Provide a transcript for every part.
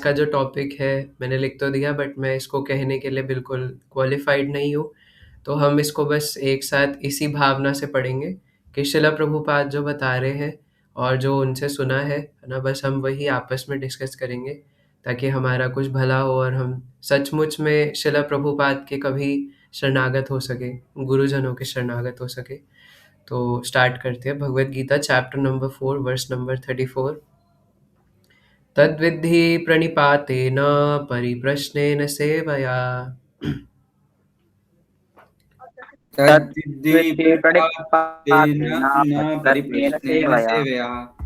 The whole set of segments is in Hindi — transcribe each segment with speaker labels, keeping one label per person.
Speaker 1: का जो टॉपिक है मैंने लिख तो दिया बट मैं इसको कहने के लिए बिल्कुल क्वालिफाइड नहीं हूँ। तो हम इसको बस एक साथ इसी भावना से पढ़ेंगे कि शिला प्रभुपाद जो बता रहे हैं और जो उनसे सुना है ना, बस हम वही आपस में डिस्कस करेंगे ताकि हमारा कुछ भला हो और हम सचमुच में शिला प्रभुपाद के कभी शरणागत हो सके, गुरुजनों के शरणागत हो सके। तो स्टार्ट करते हैं। Bhagavad Gita chapter number 4 verse number 34। तद्विद्धि प्रणिपातेन परिप्रश्नेन सेवया।
Speaker 2: तद्विद्धि
Speaker 3: तद्विद्धि
Speaker 2: प्रणिपातेन
Speaker 3: प्रणिपातेन
Speaker 2: न
Speaker 3: परिप्रश्नेन
Speaker 2: परिप्रश्नेन
Speaker 3: सेवया।
Speaker 2: सेवया।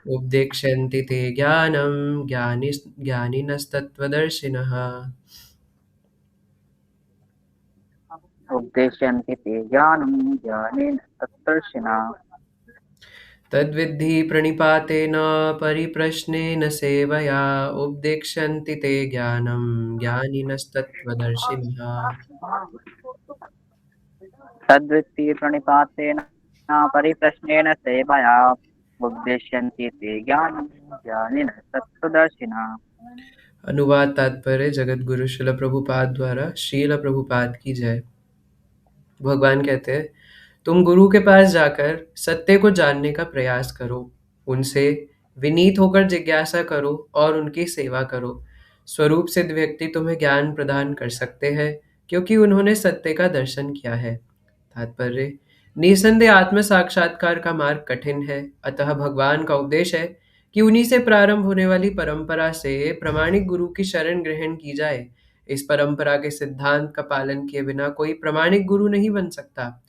Speaker 1: उपदेक्ष्यन्ति ते ज्ञानं ज्ञानिनस्तत्त्वदर्शिनः।
Speaker 3: उपदेशयन्ति ते ज्ञानं ज्ञानेन तत्तर्षिणः।
Speaker 1: तद्विद्धि प्रणिपातेन परिप्रश्नेन सेवया। उपदेक्ष्यन्ति ते ज्ञानं ज्ञानिनस्तत्त्वदर्शिनः।
Speaker 3: तद्विद्धि प्रणिपातेन परिप्रश्नेन सेवया। उपदेशयन्ति ते ज्ञानं ज्ञानिनः तत्त्वदर्शिनः।
Speaker 1: अनुवाद तात्पर्य जगत गुरु शिल प्रभुपाद द्वारा। शील प्रभुपाद की जय। भगवान कहते हैं, तुम गुरु के पास जाकर सत्य को जानने का प्रयास करो, उनसे विनीत होकर जिज्ञासा करो और उनकी सेवा करो। स्वरूप सिद्ध व्यक्ति तुम्हें ज्ञान प्रदान कर सकते हैं क्योंकि उन्होंने सत्य का दर्शन किया है। तात्पर्य, निसंदेह आत्म साक्षात्कार का मार्ग कठिन है, अतः भगवान का उपदेश है कि उन्हीं से प्रारंभ होने वाली परंपरा से प्रामाणिक गुरु की शरण ग्रहण की जाए। इस परंपरा के सिद्धांत का पालन किए बिना कोई प्रामाणिक गुरु नहीं बन सकता।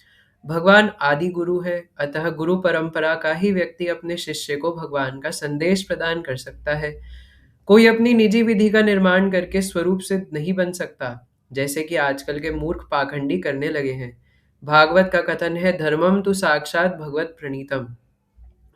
Speaker 1: भगवान आदि गुरु है, अतः गुरु परंपरा का ही व्यक्ति अपने शिष्य को भगवान का संदेश प्रदान कर सकता है। कोई अपनी निजी विधि का निर्माण करके स्वरूप सिद्ध नहीं बन सकता, जैसे कि आजकल के मूर्ख पाखंडी करने लगे हैं। भागवत का कथन है, धर्मम तु साक्षात भगवत प्रणीतम।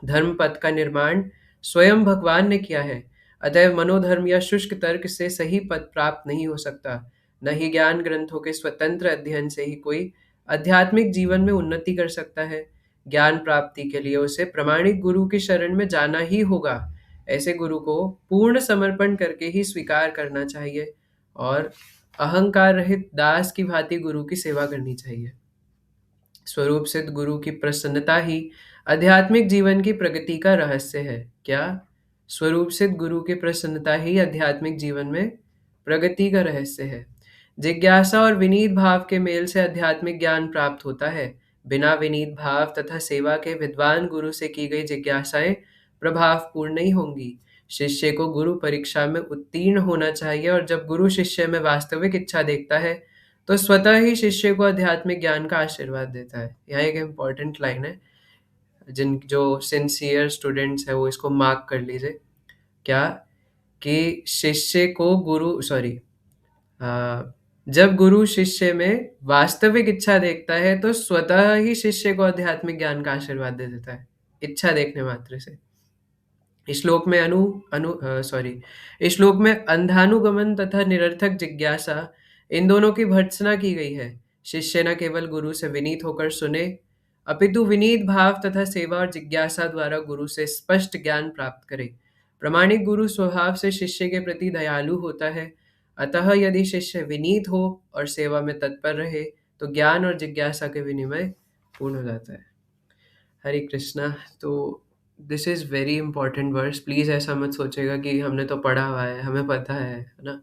Speaker 1: धर्म पथ का निर्माण स्वयं भगवान ने किया है, अतएव मनोधर्म या शुष्क तर्क से सही पद प्राप्त नहीं हो सकता। न ही ज्ञान ग्रंथों के स्वतंत्र अध्ययन से ही कोई आध्यात्मिक जीवन में उन्नति कर सकता है। ज्ञान प्राप्ति के लिए उसे प्रामाणिक गुरु की शरण में जाना ही होगा। ऐसे गुरु को पूर्ण समर्पण करके ही स्वीकार करना चाहिए और अहंकार रहित दास की भांति गुरु की सेवा करनी चाहिए। स्वरूप सिद्ध गुरु की प्रसन्नता ही आध्यात्मिक जीवन की प्रगति का रहस्य है। क्या? स्वरूप सिद्ध गुरु की प्रसन्नता ही आध्यात्मिक जीवन में प्रगति का रहस्य है। जिज्ञासा और विनीत भाव के मेल से आध्यात्मिक ज्ञान प्राप्त होता है। बिना विनीत भाव तथा सेवा के विद्वान गुरु से की गई जिज्ञासाएं प्रभावपूर्ण नहीं होंगी। शिष्य को गुरु परीक्षा में उत्तीर्ण होना चाहिए और जब गुरु शिष्य में वास्तविक इच्छा देखता है तो स्वतः ही शिष्य को आध्यात्मिक ज्ञान का आशीर्वाद देता है। यहाँ एक इम्पॉर्टेंट लाइन है, जिन जो सिंसियर स्टूडेंट्स है वो इसको मार्क कर लीजिए। क्या? कि शिष्य को गुरु जब गुरु शिष्य में वास्तविक इच्छा देखता है तो स्वतः ही शिष्य को आध्यात्मिक ज्ञान का आशीर्वाद दे देता है, इच्छा देखने मात्र से। इस श्लोक में इस श्लोक में अंधानुगमन तथा निरर्थक जिज्ञासा, इन दोनों की भर्त्सना की गई है। शिष्य न केवल गुरु से विनीत होकर सुने, अपितु विनीत भाव तथा सेवा और जिज्ञासा द्वारा गुरु से स्पष्ट ज्ञान प्राप्त करे। प्रामाणिक गुरु स्वभाव से शिष्य के प्रति दयालु होता है, अतः यदि शिष्य विनीत हो और सेवा में तत्पर रहे तो ज्ञान और जिज्ञासा के विनिमय पूर्ण हो जाता है। हरे कृष्णा। तो this is very important verse. Please ऐसा मत सोचेगा कि हमने तो पढ़ा हुआ है, हमें पता है ना।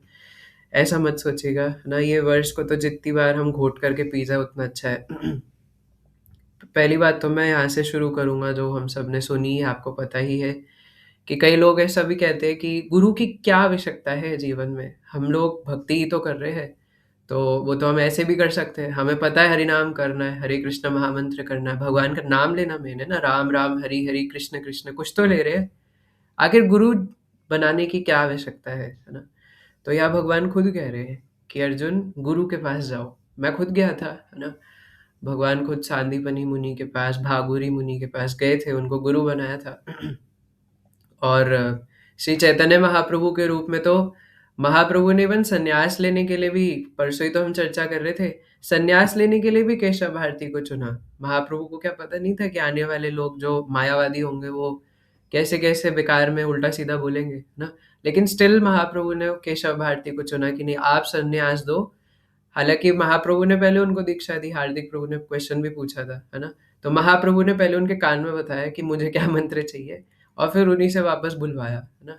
Speaker 1: ऐसा मत सोचिएगा ना। ये वर्स को तो जितनी बार हम घोट करके पी जाए उतना अच्छा है। पहली बात तो मैं यहाँ से शुरू करूँगा, जो हम सब ने सुनी है, आपको पता ही है कि कई लोग ऐसा भी कहते हैं कि गुरु की क्या आवश्यकता है जीवन में, हम लोग भक्ति ही तो कर रहे हैं, तो वो तो हम ऐसे भी कर सकते हैं। हमें पता है हरि नाम करना है, हरे कृष्ण महामंत्र करना है, भगवान का नाम लेना मेन है ना, राम राम हरि हरि कृष्ण कृष्ण कुछ तो ले रहे हैं। आखिर गुरु बनाने की क्या आवश्यकता है ना। तो यहाँ भगवान खुद कह रहे हैं कि अर्जुन गुरु के पास जाओ। मैं खुद गया था है ना। भगवान खुद सांदीपनि मुनि के पास, भागुरी मुनि के पास गए थे, उनको गुरु बनाया था। और श्री चैतन्य महाप्रभु के रूप में तो महाप्रभु ने इवन संन्यास लेने के लिए भी, परसों ही तो हम चर्चा कर रहे थे, संन्यास लेने के लिए भी केशव भारती को चुना। महाप्रभु को क्या पता नहीं था कि आने वाले लोग जो मायावादी होंगे वो कैसे कैसे बेकार में उल्टा सीधा बोलेंगे ना। लेकिन स्टिल महाप्रभु ने केशव भारती को चुना कि नहीं, आप संन्यास दो। हालांकि महाप्रभु ने पहले उनको दीक्षा दी, हार्दिक प्रभु ने क्वेश्चन भी पूछा था, है ना? तो महाप्रभु ने पहले उनके कान में बताया कि मुझे क्या मंत्र चाहिए, और फिर उन्हीं से वापस बुलवाया, है ना?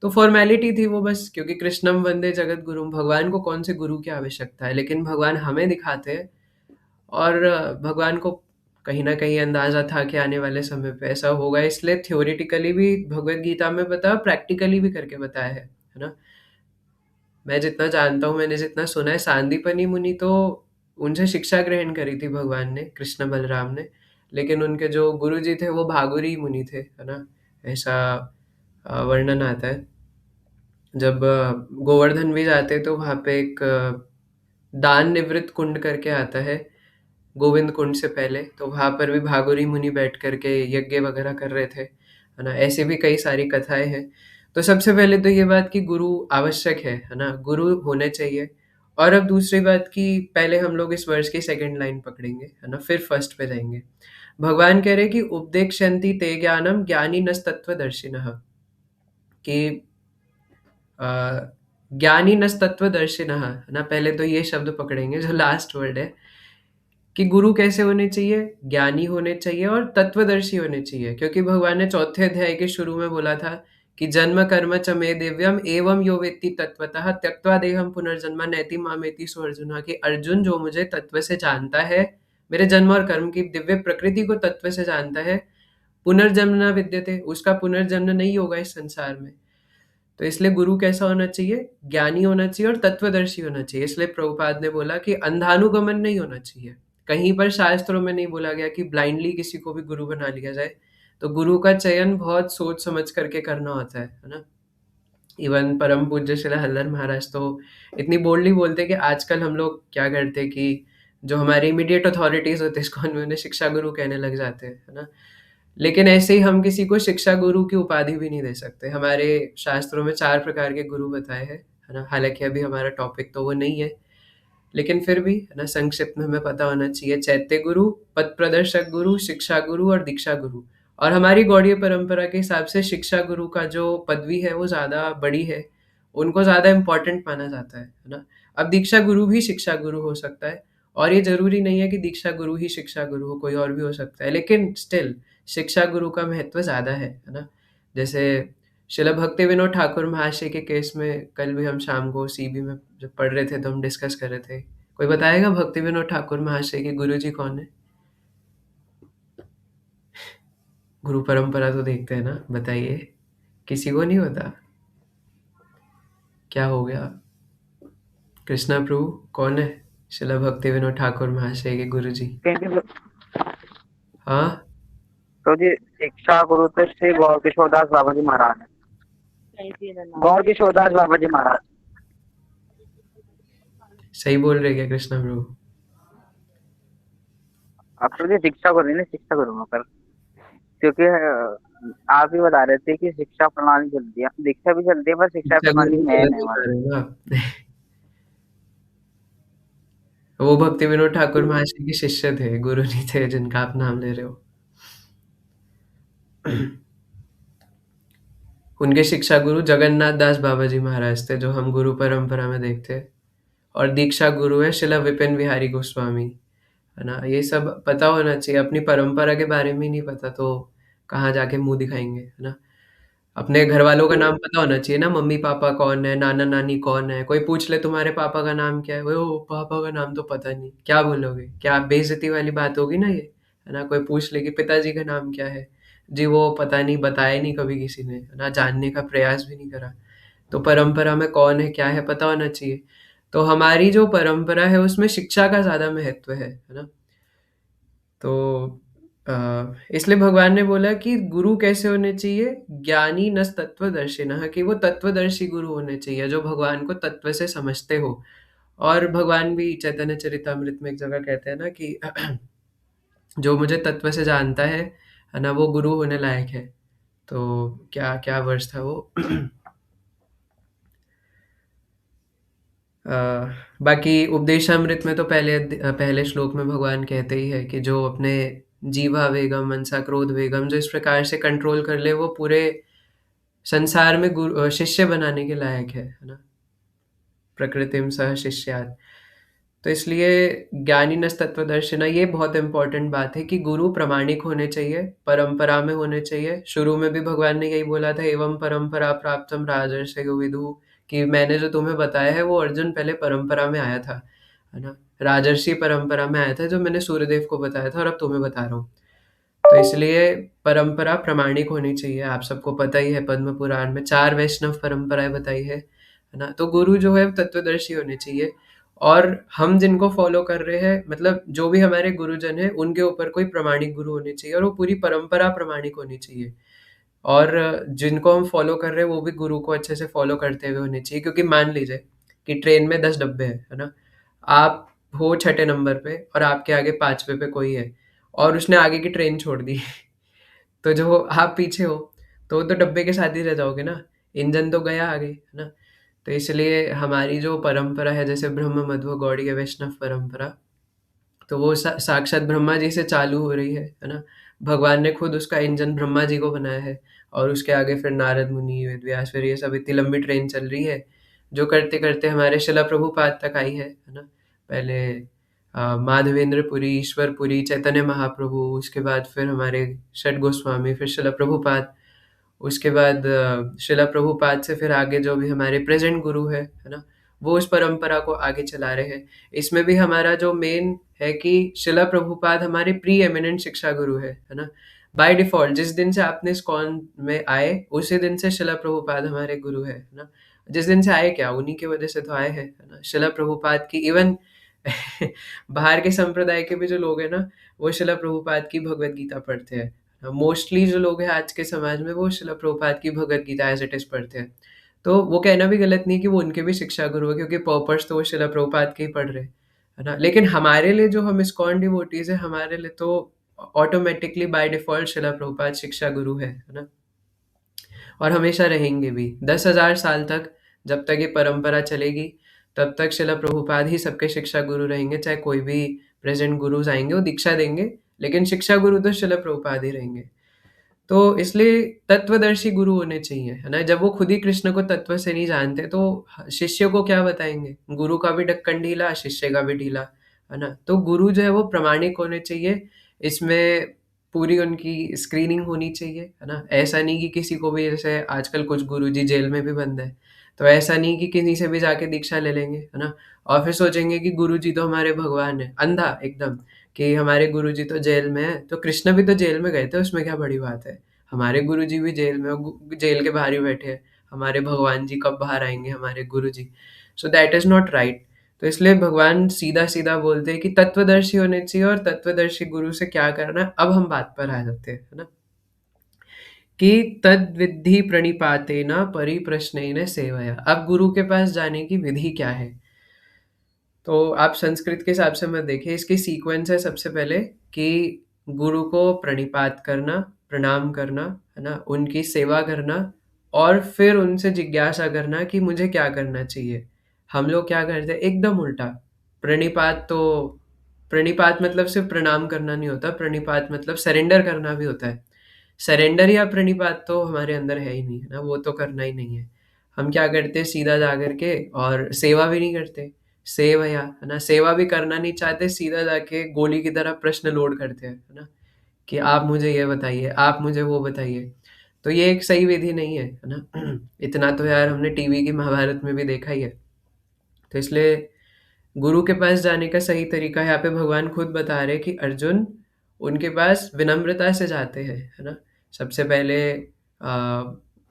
Speaker 1: तो फॉर्मेलिटी थी वो बस, क्योंकि कृष्णम वंदे जगत गुरु, भगवान को कौन से गुरु की आवश्यकता है, लेकिन भगवान हमें दिखाते हैं। और भगवान को कहीं ना कहीं अंदाजा था कि आने वाले समय पे ऐसा होगा, इसलिए थ्योरेटिकली भी भगवत गीता में बताया, प्रैक्टिकली भी करके बताया है ना? मैं जितना जानता हूँ, मैंने जितना सुना है, सांदीपनी मुनि तो उनसे शिक्षा ग्रहण करी थी भगवान ने, कृष्ण बलराम ने। लेकिन उनके जो गुरु जी थे वो भागुरी मुनि थे, है ना? ऐसा वर्णन आता है। जब गोवर्धन भी जाते तो वहाँ पे एक दान निवृत्त कुंड करके आता है, गोविंद कुंड से पहले, तो वहाँ पर भी भागुरी मुनि बैठ करके यज्ञ वगैरह कर रहे थे, है ना? ऐसी भी कई सारी कथाएं हैं। तो सबसे पहले तो ये बात कि गुरु आवश्यक है ना? गुरु होने चाहिए। और अब दूसरी बात कि पहले हम लोग इस वर्ष की सेकंड लाइन पकड़ेंगे, है ना? फिर फर्स्ट पे जाएंगे। भगवान कह रहे हैं कि उपदेक्षन्ति ते ज्ञानम ज्ञानी नस्तत्वदर्शिनः, कि अ, ज्ञानी नस्तत्वदर्शिनः, है ना? पहले तो ये शब्द पकड़ेंगे जो लास्ट वर्ड है, कि गुरु कैसे होने चाहिए, ज्ञानी होने चाहिए और तत्वदर्शी होने चाहिए। क्योंकि भगवान ने चौथे अध्याय के शुरू में बोला था कि जन्म कर्म च मे दिव्यम एवं यो वेत्ति तत्वतः त्यक्त्वा देहम पुनर्जन्म नैति मामेति सो अर्जुन, कि अर्जुन जो मुझे तत्व से जानता है, मेरे जन्म और कर्म की दिव्य प्रकृति को तत्व से जानता है, पुनर्जन्म न विद्यते, उसका पुनर्जन्म नहीं होगा इस संसार में। तो इसलिए गुरु कैसा होना चाहिए, ज्ञानी होना चाहिए और तत्वदर्शी होना चाहिए। इसलिए प्रभुपाद ने बोला कि अंधानुगमन नहीं होना चाहिए। कहीं पर शास्त्रों में नहीं बोला गया कि ब्लाइंडली किसी को भी गुरु बना लिया जाए। तो गुरु का चयन बहुत सोच समझ करके करना होता है ना? इवन परम पूज्य श्री हल्लर महाराज तो इतनी बोल्डली बोलते कि आजकल हम लोग क्या करते कि जो हमारे इमीडिएट अथॉरिटीज होते हैं इस्कॉन में, उन्हें शिक्षा गुरु कहने लग जाते हैं, है ना? लेकिन ऐसे ही हम किसी को शिक्षा गुरु की उपाधि भी नहीं दे सकते। हमारे शास्त्रों में 4 प्रकार के गुरु बताए हैं, है ना? हालाँकि अभी हमारा टॉपिक तो वो नहीं है, लेकिन फिर भी, है ना, संक्षिप्त में हमें पता होना चाहिए। चैत्य गुरु, पथ प्रदर्शक गुरु, शिक्षा गुरु और दीक्षा गुरु। और हमारी गौड़ीय परंपरा के हिसाब से शिक्षा गुरु का जो पदवी है वो ज़्यादा बड़ी है, उनको ज़्यादा इम्पोर्टेंट माना जाता है ना? अब दीक्षा गुरु भी शिक्षा गुरु हो सकता है, और ये ज़रूरी नहीं है कि दीक्षा गुरु ही शिक्षा गुरु हो, कोई और भी हो सकता है, लेकिन स्टिल शिक्षा गुरु का महत्व ज़्यादा है ना? जैसे शिला भक्ति विनोद ठाकुर महाशय के केस में कल भी हम शाम को सीबी में जब पढ़ रहे थे तो हम डिस्कस कर रहे थे। कोई बताएगा भक्ति विनोद ठाकुर महाशय के गुरुजी कौन है? गुरु परंपरा तो देखते हैं ना, बताइए। किसी को नहीं पता? क्या हो गया? कृष्णा प्रभु कौन है शिला भक्ति विनोद ठाकुर महाशय के गुरुजी?
Speaker 3: क्योंकि
Speaker 1: हाँ,
Speaker 3: तो जी शिक्षा गुरु तो श्री गौर किशोरदास बाबा जी महाराज है, गौर किशोरदास बाबा जी महाराज।
Speaker 1: सही बोल रहे क्या कृष्णा प्रभु?
Speaker 3: अब तो जी शिक्षा गुरु नहीं, शिक्षा गुरु होकर, क्योंकि आप ही बता रहे थे कि शिक्षा प्रणाली चलती है, दीक्षा भी चलती है, पर शिक्षा
Speaker 1: शिक्षा
Speaker 3: प्रणाली
Speaker 1: गुरु
Speaker 3: मेन
Speaker 1: गलत
Speaker 3: है
Speaker 1: बता
Speaker 3: हमारी।
Speaker 1: रहे हो ना आप। वो भक्ति विनोद ठाकुर महाशय के शिष्य थे, गुरु नहीं थे जिनका आप नाम ले रहे हो। उनके शिक्षा गुरु जगन्नाथ दास बाबा जी महाराज थे, जो हम गुरु परंपरा में देखते हैं। और दीक्षा गुरु है शिला विपिन बिहारी गोस्वामी, है ना? ये सब पता होना चाहिए। अपनी परंपरा के बारे में ही नहीं पता तो कहाँ जाके मुंह दिखाएंगे, है ना? अपने घर वालों का नाम पता होना चाहिए ना, मम्मी पापा कौन है, नाना नानी कौन है। कोई पूछ ले तुम्हारे पापा का नाम क्या है, वो पापा का नाम तो पता नहीं, क्या बोलोगे? क्या बेइज्जती वाली बात होगी ना ये, है ना? कोई पूछ ले कि पिताजी का नाम क्या है, जी वो पता नहीं, बताया नहीं कभी किसी ने, है ना? जानने का प्रयास भी नहीं करा। तो परंपरा में कौन है क्या है पता होना चाहिए। तो हमारी जो परंपरा है उसमें शिक्षा का ज्यादा महत्व है ना? तो इसलिए भगवान ने बोला कि गुरु कैसे होने चाहिए, ज्ञानी नस तत्वदर्शिनः, कि वो तत्वदर्शी गुरु होने चाहिए जो भगवान को तत्व से समझते हो। और भगवान भी चैतन्य चरितामृत में एक जगह कहते हैं ना कि जो मुझे तत्व से जानता है ना, वो गुरु होने लायक है। तो क्या क्या वर्ष था वो? अ, बाकी उपदेशामृत में तो पहले श्लोक में भगवान कहते ही है कि जो अपने जीवा वेगम, मनसा क्रोध वेगम, जो इस प्रकार से कंट्रोल कर ले, वो पूरे संसार में शिष्य बनाने के लायक है ना? प्रकृतिम सह शिष्यात्। तो इसलिए ज्ञानिनस्तत्त्वदर्शिनः, ये बहुत इम्पोर्टेंट बात है कि गुरु प्रामाणिक होने चाहिए, परंपरा में होने चाहिए। शुरू में भी भगवान ने यही बोला था, एवं परंपरा प्राप्तम राजर्षयो विदुः, कि मैंने जो तुम्हें बताया है वो अर्जुन पहले परंपरा में आया था, है ना? राजर्षि परंपरा में आया था, जो मैंने सूर्यदेव को बताया था और अब तुम्हें बता रहा हूँ। तो इसलिए परंपरा प्रामाणिक होनी चाहिए। आप सबको पता ही है, पद्म पुराण में 4 वैष्णव परंपराएँ बताई है ना? तो गुरु जो है तत्वदर्शी होने चाहिए, और हम जिनको फॉलो कर रहे हैं, मतलब जो भी हमारे गुरुजन हैं, उनके ऊपर कोई प्रामाणिक गुरु होने चाहिए और वो पूरी परंपरा प्रामाणिक होनी चाहिए। और जिनको हम फॉलो कर रहे हैं वो भी गुरु को अच्छे से फॉलो करते हुए होने चाहिए, क्योंकि मान लीजिए कि ट्रेन में 10 डब्बे हैं, है ना? आप हो छठे नंबर पे और आपके आगे पांचवे पे कोई है, और उसने आगे की ट्रेन छोड़ दी तो जो आप पीछे हो, तो वो तो डब्बे के साथ ही रह जाओगे ना, इंजन तो गया आगे, है ना? तो इसलिए हमारी जो परंपरा है, जैसे ब्रह्म मध्व गौड़ीय वैष्णव परंपरा, तो वो साक्षात ब्रह्मा जी से चालू हो रही है ना? भगवान ने खुद उसका इंजन ब्रह्मा जी को बनाया है, और उसके आगे फिर नारद मुनि, वेद व्यास, फिर ये सब इतनी लंबी ट्रेन चल रही है, जो करते-करते हमारे शिला प्रभुपाद तक आई है ना? पहले माधवेंद्र पुरी, ईश्वर पुरी, चैतन्य महाप्रभु, उसके बाद फिर हमारे षट गोस्वामी, फिर शिला प्रभुपाद, उसके बाद शिला प्रभुपाद से फिर आगे जो भी हमारे प्रेजेंट गुरु है ना? वो उस परंपरा को आगे चला रहे हैं। इसमें भी हमारा जो मेन है कि शिला प्रभुपाद हमारे प्री एमिनेंट शिक्षा गुरु है ना? बाय डिफ़ॉल्ट जिस दिन से आपने इस्कॉन में आए, उसी दिन से शिला प्रभुपाद हमारे गुरु है ना? जिस दिन से आए क्या, उन्हीं की वजह से तो आए हैं, है ना? शिला प्रभुपाद की इवन बाहर के संप्रदाय के भी जो लोग हैं ना, वो शिला प्रभुपाद की भगवद गीता पढ़ते हैं। मोस्टली जो लोग हैं आज के समाज में, वो शिला प्रभुपाद की Bhagavad Gita as it is पढ़ते हैं। तो वो कहना भी गलत नहीं है कि वो उनके भी शिक्षा गुरु हैं, क्योंकि पर्पस तो वो शिला प्रभुपाद के ही पढ़ रहे हैं, है ना? लेकिन हमारे लिए, जो हम इस्कॉन डिवोटीज़ हैं, हमारे लिए तो ऑटोमैटिकली बाय डिफ़ॉल्ट शिला प्रभुपाद शिक्षा गुरु है ना? और हमेशा रहेंगे भी। 10,000 साल तक, जब तक ये परंपरा चलेगी, तब तक शिला प्रभुपाद ही सबके शिक्षा गुरु रहेंगे। चाहे कोई भी प्रेज़ेंट गुरुज़ आएँगे, वो दीक्षा देंगे, लेकिन शिक्षा गुरु तो शिला प्रभुपाद ही रहेंगे। तो इसलिए तत्वदर्शी गुरु होने चाहिए, है ना? जब वो खुद ही कृष्ण को तत्व से नहीं जानते, तो शिष्य को क्या बताएँगे? गुरु का भी ढक्कन ढीला, शिष्य का भी ढीला, है ना? तो गुरु जो है वो प्रामाणिक होने चाहिए, इसमें पूरी उनकी स्क्रीनिंग होनी चाहिए, है ना? ऐसा नहीं कि किसी को भी, जैसे आजकल कुछ गुरुजी जेल में भी बंद हैं, तो ऐसा नहीं कि किसी से भी जाके दीक्षा ले लेंगे, है ना? और फिर सोचेंगे कि गुरुजी तो हमारे भगवान हैं, अंधा एकदम, कि हमारे गुरुजी तो जेल में हैं, तो कृष्ण भी तो जेल में गए थे, उसमें क्या बड़ी बात है? हमारे गुरुजी भी जेल में, जेल के बाहर ही बैठे हैं, हमारे भगवान जी कब बाहर आएँगे, हमारे गुरुजी? So that is not right. तो इसलिए भगवान सीधा-सीधा बोलते हैं कि तत्वदर्शी होने चाहिए, और तत्वदर्शी गुरु से क्या करना है, अब हम बात पर आ जाते हैं, है ना? कि तद्विद्धि प्रणिपातेन परिप्रश्नेन सेवया। अब गुरु के पास जाने की विधि क्या है? तो आप संस्कृत के हिसाब से मत देखिए, इसकी सीक्वेंस है सबसे पहले कि गुरु को प्रणिपात करना, प्रणाम करना, है ना? उनकी सेवा करना, और फिर उनसे जिज्ञासा करना कि मुझे क्या करना चाहिए? हम लोग क्या करते हैं? एकदम उल्टा। प्रणिपात तो प्रणिपात मतलब सिर्फ़ प्रणाम करना नहीं होता, प्रणिपात मतलब सरेंडर करना भी होता है। सरेंडर या प्रणिपात तो हमारे अंदर है ही नहीं, है ना? वो तो करना ही नहीं है। हम क्या करते हैं, सीधा जा कर के, और सेवा भी नहीं करते। सेवया, है ना? सेवा भी करना नहीं चाहते, सीधा जाके गोली की तरह प्रश्न लोड करते हैं, है ना? कि आप मुझे ये बताइए, आप मुझे वो बताइए। तो ये एक सही विधि नहीं है ना? इतना तो यार हमने टीवी की महाभारत में भी देखा ही है। तो इसलिए गुरु के पास जाने का सही तरीका, यहाँ पे भगवान खुद बता रहे हैं कि अर्जुन, उनके पास विनम्रता से जाते हैं, है ना? सबसे पहले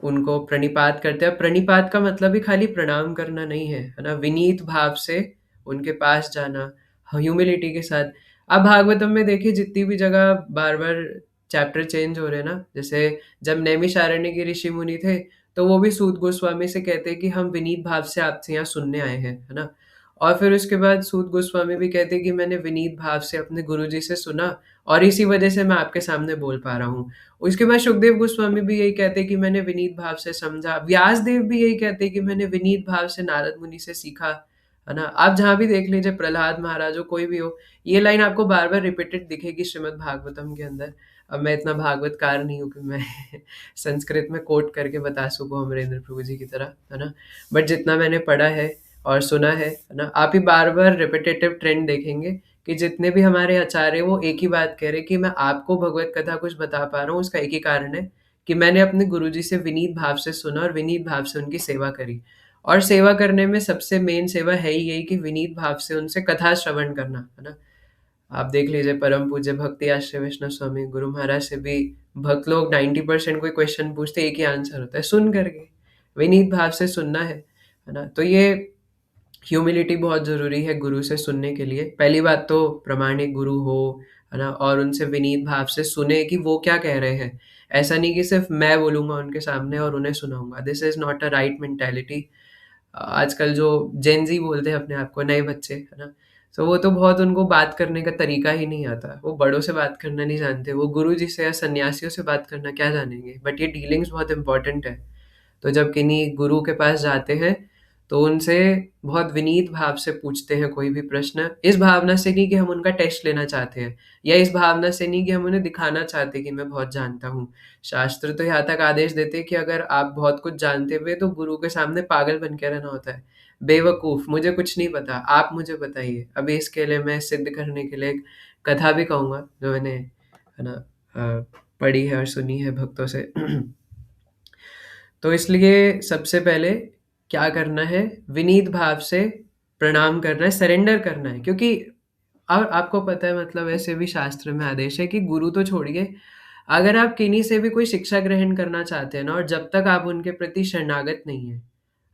Speaker 1: उनको प्रणिपात करते हैं। प्रणिपात का मतलब ही खाली प्रणाम करना नहीं है ना? विनीत भाव से उनके पास जाना, ह्यूमिलिटी के साथ। आप भागवतम में देखिए, जितनी भी जगह बार-बार चैप्टर चेंज हो रहे हैं ना, जैसे जब नैमिषारण्य के ऋषि मुनि थे, तो वो भी सूत गोस्वामी से कहते हैं कि हम विनीत भाव से आपसे यहाँ सुनने आए हैं, है ना? और फिर उसके बाद सूत गोस्वामी भी कहते हैं कि मैंने विनीत भाव से अपने गुरुजी से सुना, और इसी वजह से मैं आपके सामने बोल पा रहा हूँ। उसके बाद सुखदेव गोस्वामी भी यही कहते हैं कि मैंने विनीत भाव से समझा। व्यासदेव भी यही कहते हैं कि मैंने विनीत भाव से नारद मुनि से सीखा, है ना? आप जहाँ भी देख लीजिए, प्रहलाद महाराज हो, कोई भी हो, ये लाइन आपको बार-बार रिपीटेड दिखेगी श्रीमद् भागवतम के अंदर। अब मैं इतना भागवतकार नहीं हूँ कि मैं संस्कृत में कोट करके बता सकूँ अमरेंद्र प्रभु जी की तरह, है ना? बट जितना मैंने पढ़ा है और सुना है ना? आप ही बार-बार रिपिटेटिव ट्रेंड देखेंगे कि जितने भी हमारे आचार्य वो एक ही बात कह रहे हैं कि मैं आपको भगवत कथा कुछ बता पा रहा हूँ, उसका एक ही कारण है कि मैंने अपने गुरुजी से विनीत भाव से सुना और विनीत भाव से उनकी सेवा करी। और सेवा करने में सबसे मेन सेवा है ही यही कि विनीत भाव से उनसे कथा श्रवण करना, है ना? आप देख लीजिए परम पूज्य भक्ति आश्रय वैष्णव स्वामी गुरु महाराज से भी भक्त लोग 90% कोई क्वेश्चन पूछते एक ही आंसर होता है, सुन करके। विनीत भाव से सुनना है ना? तो ये ह्यूमिलिटी बहुत ज़रूरी है गुरु से सुनने के लिए। पहली बात तो प्रामाणिक गुरु हो, है ना? और उनसे विनीत भाव से सुने कि वो क्या कह रहे हैं। ऐसा नहीं कि सिर्फ़ मैं बोलूँगा उनके सामने और उन्हें सुनाऊँगा। This is not a right mentality. आजकल जो जेन ज़ी बोलते हैं अपने आप को, नए बच्चे, है ना? तो वो तो बहुत उनको बात करने का तरीका ही नहीं आता। वो बड़ों से बात करना नहीं जानते। वो गुरुजी से या सन्यासियों से बात करना क्या जानेंगे? बट ये डीलिंग्स बहुत इम्पोर्टेंट है। तो जब किन्हीं गुरु के पास जाते हैं, तो उनसे बहुत विनीत भाव से पूछते हैं कोई भी प्रश्न। इस भावना से नहीं कि हम उनका टेस्ट लेना चाहते हैं या इस भावना से नहीं कि हम उन्हें दिखाना चाहते हैं कि मैं बहुत जानता हूँ। शास्त्र तो यहाँ तक आदेश देते हैं कि अगर आप बहुत कुछ जानते हुए तो गुरु के सामने पागल बन के रहना होता है। बेवकूफ़, मुझे कुछ नहीं पता, आप मुझे बताइए। अभी इसके लिए मैं सिद्ध करने के लिए एक कथा भी कहूँगा जो मैंने, है ना, पढ़ी है और सुनी है भक्तों से। तो इसलिए सबसे पहले क्या करना है, विनीत भाव से प्रणाम करना है, सरेंडर करना है, क्योंकि और आपको पता है मतलब ऐसे भी शास्त्र में आदेश है कि गुरु तो छोड़िए, अगर आप किन्हीं से भी कोई शिक्षा ग्रहण करना चाहते हैं ना और जब तक आप उनके प्रति शरणागत नहीं है,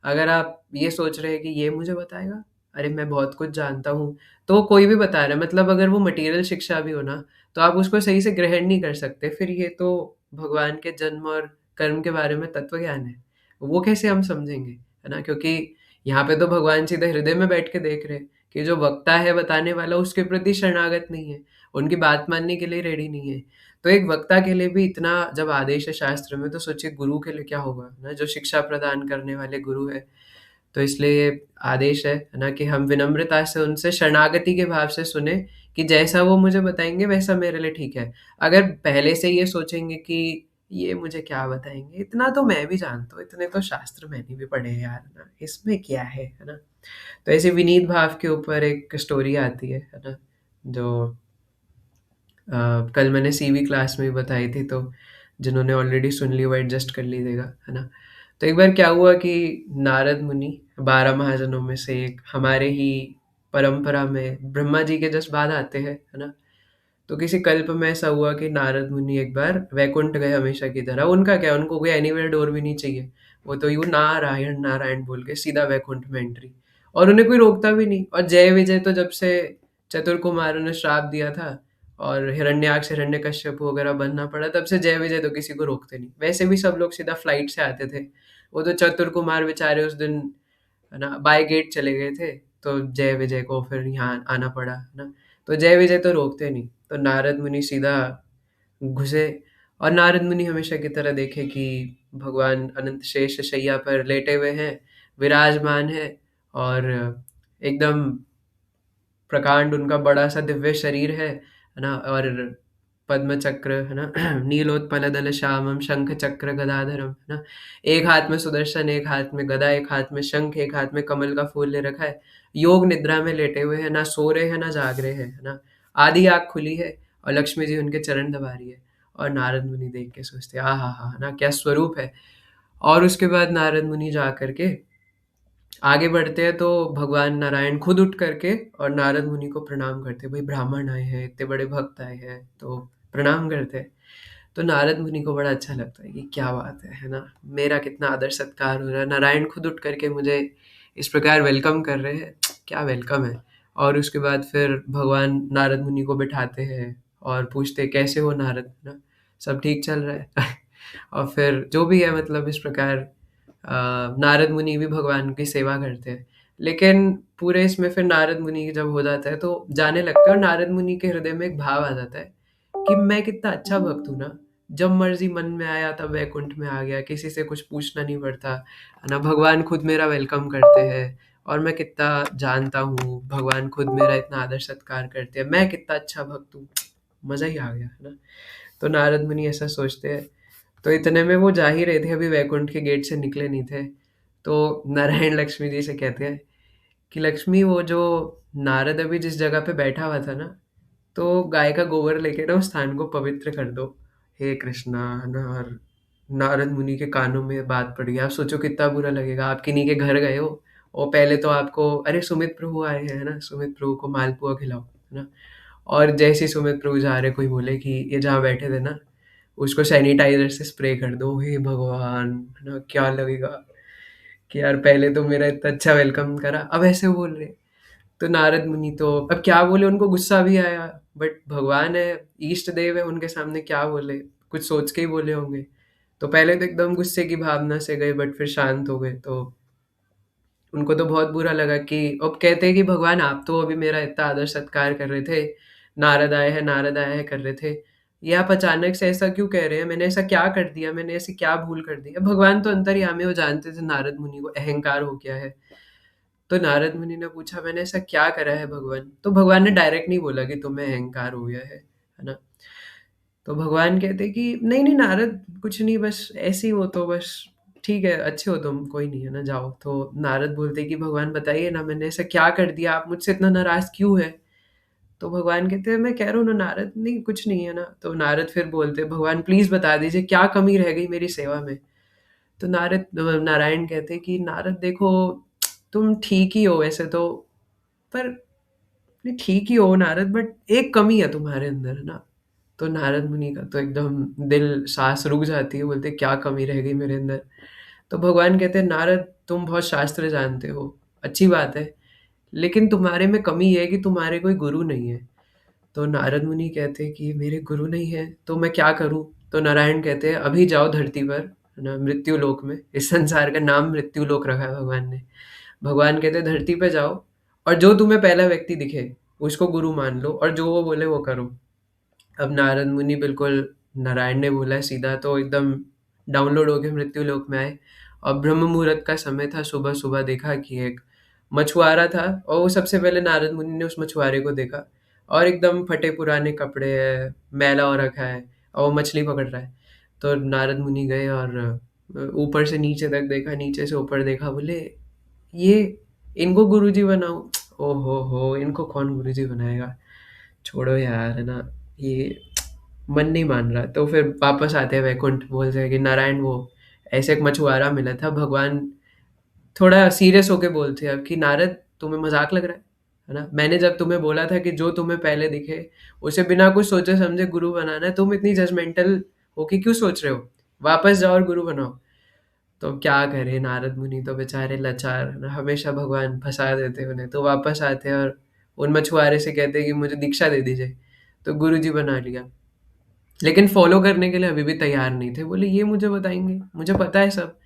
Speaker 1: अगर आप ये सोच रहे हैं कि ये मुझे बताएगा, अरे मैं बहुत कुछ जानता हूँ, तो कोई भी बता रहा है, मतलब अगर वो मटेरियल शिक्षा भी हो ना, तो आप उसको सही से ग्रहण नहीं कर सकते। फिर ये तो भगवान के जन्म और कर्म के बारे में तत्व ज्ञान है, वो कैसे हम समझेंगे, है ना? क्योंकि यहाँ पे तो भगवान सीधे हृदय में बैठ के देख रहे हैं कि जो वक्ता है, बताने वाला, उसके प्रति शरणागत नहीं है, उनकी बात मानने के लिए रेडी नहीं है। तो एक वक्ता के लिए भी इतना जब आदेश है शास्त्र में, तो सोचिए गुरु के लिए क्या होगा ना, जो शिक्षा प्रदान करने वाले गुरु है। तो इसलिए ये आदेश है ना, कि हम विनम्रता से उनसे शरणागति के भाव से सुने कि जैसा वो मुझे बताएंगे वैसा मेरे लिए ठीक है। अगर पहले से ये सोचेंगे कि ये मुझे क्या बताएंगे, इतना तो मैं भी जानता हूँ, इतने तो शास्त्र मैंने भी पढ़े हैं यार, ना इसमें क्या है ना? तो ऐसे विनीत भाव के ऊपर एक स्टोरी आती है ना, जो कल मैंने सीवी क्लास में भी बताई थी, तो जिन्होंने ऑलरेडी सुन ली वो एडजस्ट कर लीजिएगा, है ना? तो एक बार क्या हुआ कि नारद मुनि 12 महाजनों में से एक, हमारे ही परंपरा में ब्रह्मा जी के जस्ट बाद आते हैं, है ना? तो किसी कल्प में ऐसा हुआ कि नारद मुनि एक बार वैकुंठ गए हमेशा की तरह। उनका क्या, उनको कोई एनीवेयर डोर भी नहीं चाहिए। वो तो यूँ नारायण नारायण बोल के सीधा वैकुंठ में एंट्री, और उन्हें कोई रोकता भी नहीं। और जय विजय तो जब से चतुर कुमारों ने श्राप दिया था और हिरण्याक्ष हिरण्यकश्यप वगैरह बनना पड़ा, तब से जय विजय तो किसी को रोकते नहीं। वैसे भी सब लोग सीधा फ्लाइट से आते थे। वो तो चतुर कुमार बेचारे उस दिन, है ना, बाय गेट चले गए थे, तो जय विजय को फिर यहाँ आना पड़ा, है ना? तो जय विजय तो रोकते नहीं। तो नारद मुनि सीधा घुसे, और नारद मुनि हमेशा की तरह देखे कि भगवान अनंत शेष शैया पर लेटे हुए हैं, विराजमान है, और एकदम प्रकांड उनका बड़ा सा दिव्य शरीर है ना? और पद्म चक्र, है ना? नीलोत्पल दल श्यामम शंख चक्र गदाधरम, है ना? एक हाथ में सुदर्शन, एक हाथ में गदा, एक हाथ में शंख, एक हाथ में कमल का फूल ले रखा है। योग निद्रा में लेटे हुए हैं, ना सो रहे हैं ना जाग रहे हैं, है ना? आधी आंख खुली है और लक्ष्मी जी उनके चरण दबा रही है। और नारद मुनि देख के सोचते आ हा हा, ना क्या स्वरूप है। और उसके बाद नारद मुनि जा करके आगे बढ़ते हैं, तो भगवान नारायण खुद उठ करके और नारद मुनि को प्रणाम करते हैं। भाई ब्राह्मण आए हैं, इतने बड़े भक्त आए हैं, तो प्रणाम करते हैं। तो नारद मुनि को बड़ा अच्छा लगता है कि क्या बात है ना? मेरा कितना आदर सत्कार हो रहा है, नारायण खुद उठ करके मुझे इस प्रकार वेलकम कर रहे हैं, क्या वेलकम है। और उसके बाद फिर भगवान नारद मुनि को बिठाते हैं और पूछते हैं कैसे हो नारद, ना सब ठीक चल रहा है? और फिर जो भी है, मतलब इस प्रकार नारद मुनि भी भगवान की सेवा करते हैं। लेकिन पूरे इसमें फिर नारद मुनि जब हो जाता है तो जाने लगता है, और नारद मुनि के हृदय में एक भाव आ जाता है कि मैं कितना अच्छा भक्त हूँ ना, जब मर्जी मन में आया तब वैकुंठ में आ गया, किसी से कुछ पूछना नहीं पड़ता, है ना? भगवान खुद मेरा वेलकम करते हैं, और मैं कितना जानता हूँ, भगवान खुद मेरा इतना आदर सत्कार करते हैं, मैं कितना अच्छा भक्त हूँ, मजा ही आ गया, है ना? तो नारद मुनि ऐसा सोचते हैं। तो इतने में वो जा ही रहे थे, अभी वैकुंठ के गेट से निकले नहीं थे। तो नारायण लक्ष्मी जी से कहते हैं कि लक्ष्मी, वो जो नारद अभी जिस जगह पे बैठा हुआ था ना, तो गाय का गोबर लेके ना उस स्थान को पवित्र कर दो। हे कृष्णा, है ना। और नारद मुनि के कानों में बात पड़ गई। आप सोचो कितना बुरा लगेगा, आप किन्हीं के घर गए हो और पहले तो आपको, अरे सुमित प्रभु आए हैं, है ना, सुमित प्रभु को मालपुआ खिलाओ, है ना। और जैसे ही सुमित प्रभु जा रहे, कोई बोले कि ये जहाँ बैठे थे ना, उसको सैनिटाइजर से स्प्रे कर दो। हे भगवान, है ना, क्या लगेगा कि यार पहले तो मेरा इतना अच्छा वेलकम करा, अब ऐसे बोल रहे। तो नारद मुनि तो अब क्या बोले, उनको गुस्सा भी आया, बट भगवान है, इष्ट देव है, उनके सामने क्या बोले, कुछ सोच के ही बोले होंगे। तो पहले तो एकदम गुस्से की भावना से गए, बट फिर शांत हो गए। तो उनको तो बहुत बुरा लगा कि, अब कहते हैं कि भगवान आप तो अभी मेरा इतना आदर सत्कार कर रहे थे, नारद आए हैं, नारद आए हैं कर रहे थे, ये आप अचानक से ऐसा क्यों कह रहे हैं, मैंने ऐसा क्या कर दिया, मैंने ऐसी क्या भूल कर दी। अब भगवान तो अंतर्यामी, वो जानते थे नारद मुनि को अहंकार हो गया है। तो नारद मुनि ने पूछा, मैंने ऐसा क्या करा है भगवान। तो भगवान ने डायरेक्ट नहीं बोला कि तुम्हें अहंकार हो गया है ना। तो भगवान कहते कि नहीं नहीं नारद, कुछ नहीं, बस ऐसे ही हो, तो बस ठीक है, अच्छे हो तुम, कोई नहीं, है ना, जाओ। तो नारद बोलते कि भगवान बताइए ना, मैंने ऐसा क्या कर दिया, आप मुझसे इतना नाराज क्यों है। तो भगवान कहते हैं, मैं कह रहा हूँ ना नारद, नहीं कुछ नहीं है ना। तो नारद फिर बोलते, भगवान प्लीज बता दीजिए क्या कमी रह गई मेरी सेवा में। तो नारायण कहते कि नारद देखो, तुम ठीक ही हो वैसे तो, पर नहीं, ठीक ही हो नारद, बट एक कमी है तुम्हारे अंदर, है ना। तो नारद मुनि का तो एकदम दिल, सांस रुक जाती है, बोलते क्या कमी रह गई मेरे अंदर। तो भगवान कहते हैं, नारद तुम बहुत शास्त्र जानते हो, अच्छी बात है, लेकिन तुम्हारे में कमी ये है कि तुम्हारे कोई गुरु नहीं है। तो नारद मुनि कहते हैं कि मेरे गुरु नहीं है तो मैं क्या करूं। तो नारायण कहते हैं, अभी जाओ धरती पर, है ना, मृत्यु लोक में, इस संसार का नाम मृत्यु लोक रखा है भगवान ने। भगवान कहते हैं धरती पे जाओ, और जो तुम्हें पहला व्यक्ति दिखे उसको गुरु मान लो, और जो वो बोले वो करो। अब नारद मुनि बिल्कुल, नारायण ने बोला है सीधा, तो एकदम डाउनलोड होके मृत्यु लोक में आए। और ब्रह्म मुहूर्त का समय था, सुबह सुबह देखा कि एक मछुआरा था, और वो सबसे पहले नारद मुनि ने उस मछुआरे को देखा, और एकदम फटे पुराने कपड़े है, मैला हो रखा है, और वो मछली पकड़ रहा है। तो नारद मुनि गए और ऊपर से नीचे तक देखा, नीचे से ऊपर देखा, बोले ये, इनको गुरुजी बनाओ। ओ हो, इनको कौन गुरुजी बनाएगा, छोड़ो यार, है ना, ये मन नहीं मान रहा। तो फिर वापस आते हैं वैकुंठ, बोलते हैं कि नारायण, वो ऐसे एक मछुआरा मिला था। भगवान थोड़ा सीरियस होके बोलते हैं अब कि नारद, तुम्हें मजाक लग रहा है ना, मैंने जब तुम्हें बोला था कि जो तुम्हें पहले दिखे उसे बिना कुछ सोचे समझे गुरु बनाना है, तुम इतनी जजमेंटल होके क्यों सोच रहे हो, वापस जाओ और गुरु बनाओ। तो क्या करे नारद मुनि, तो बेचारे लाचार, है ना, हमेशा भगवान फंसा देते हैं उन्हें। तो वापस आते हैं और उन मछुआरे से कहते हैं कि मुझे दीक्षा दे दीजिए। तो गुरु जी बना लिया, लेकिन फॉलो करने के लिए अभी भी तैयार नहीं थे, बोले ये मुझे बताएंगे, मुझे पता है सब।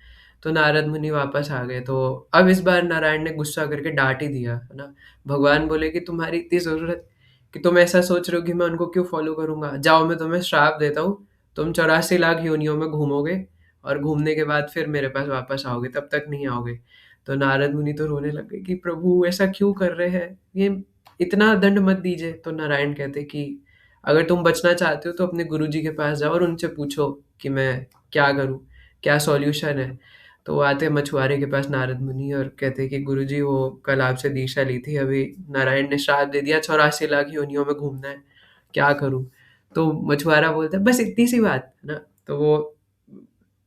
Speaker 1: तो नारद मुनि वापस आ गए। तो अब इस बार नारायण ने गुस्सा करके डांट ही दिया, है ना। भगवान बोले कि तुम्हारी इतनी जरूरत कि तुम ऐसा सोच रहे हो कि मैं उनको क्यों फॉलो करूंगा, जाओ मैं तुम्हें श्राप देता हूँ, तुम 84 लाख योनियों में घूमोगे, और घूमने के बाद फिर मेरे पास वापस आओगे, तब तक नहीं आओगे। तो नारद मुनि तो रोने लग गए कि प्रभु ऐसा क्यों कर रहे हैं, ये इतना दंड मत दीजिए। तो नारायण कहते कि अगर तुम बचना चाहते हो तो अपने गुरुजी के पास जाओ और उनसे पूछो कि मैं क्या करूँ, क्या सॉल्यूशन है। तो वो आते हैं मछुआरे के पास नारद मुनि, और कहते हैं कि गुरुजी, वो कल आपसे दीक्षा ली थी, अभी नारायण ने श्राप दे दिया, 84 लाख योनियों में घूमना है, क्या करूँ। तो मछुआरा बोलता है बस इतनी सी बात, है ना। तो वो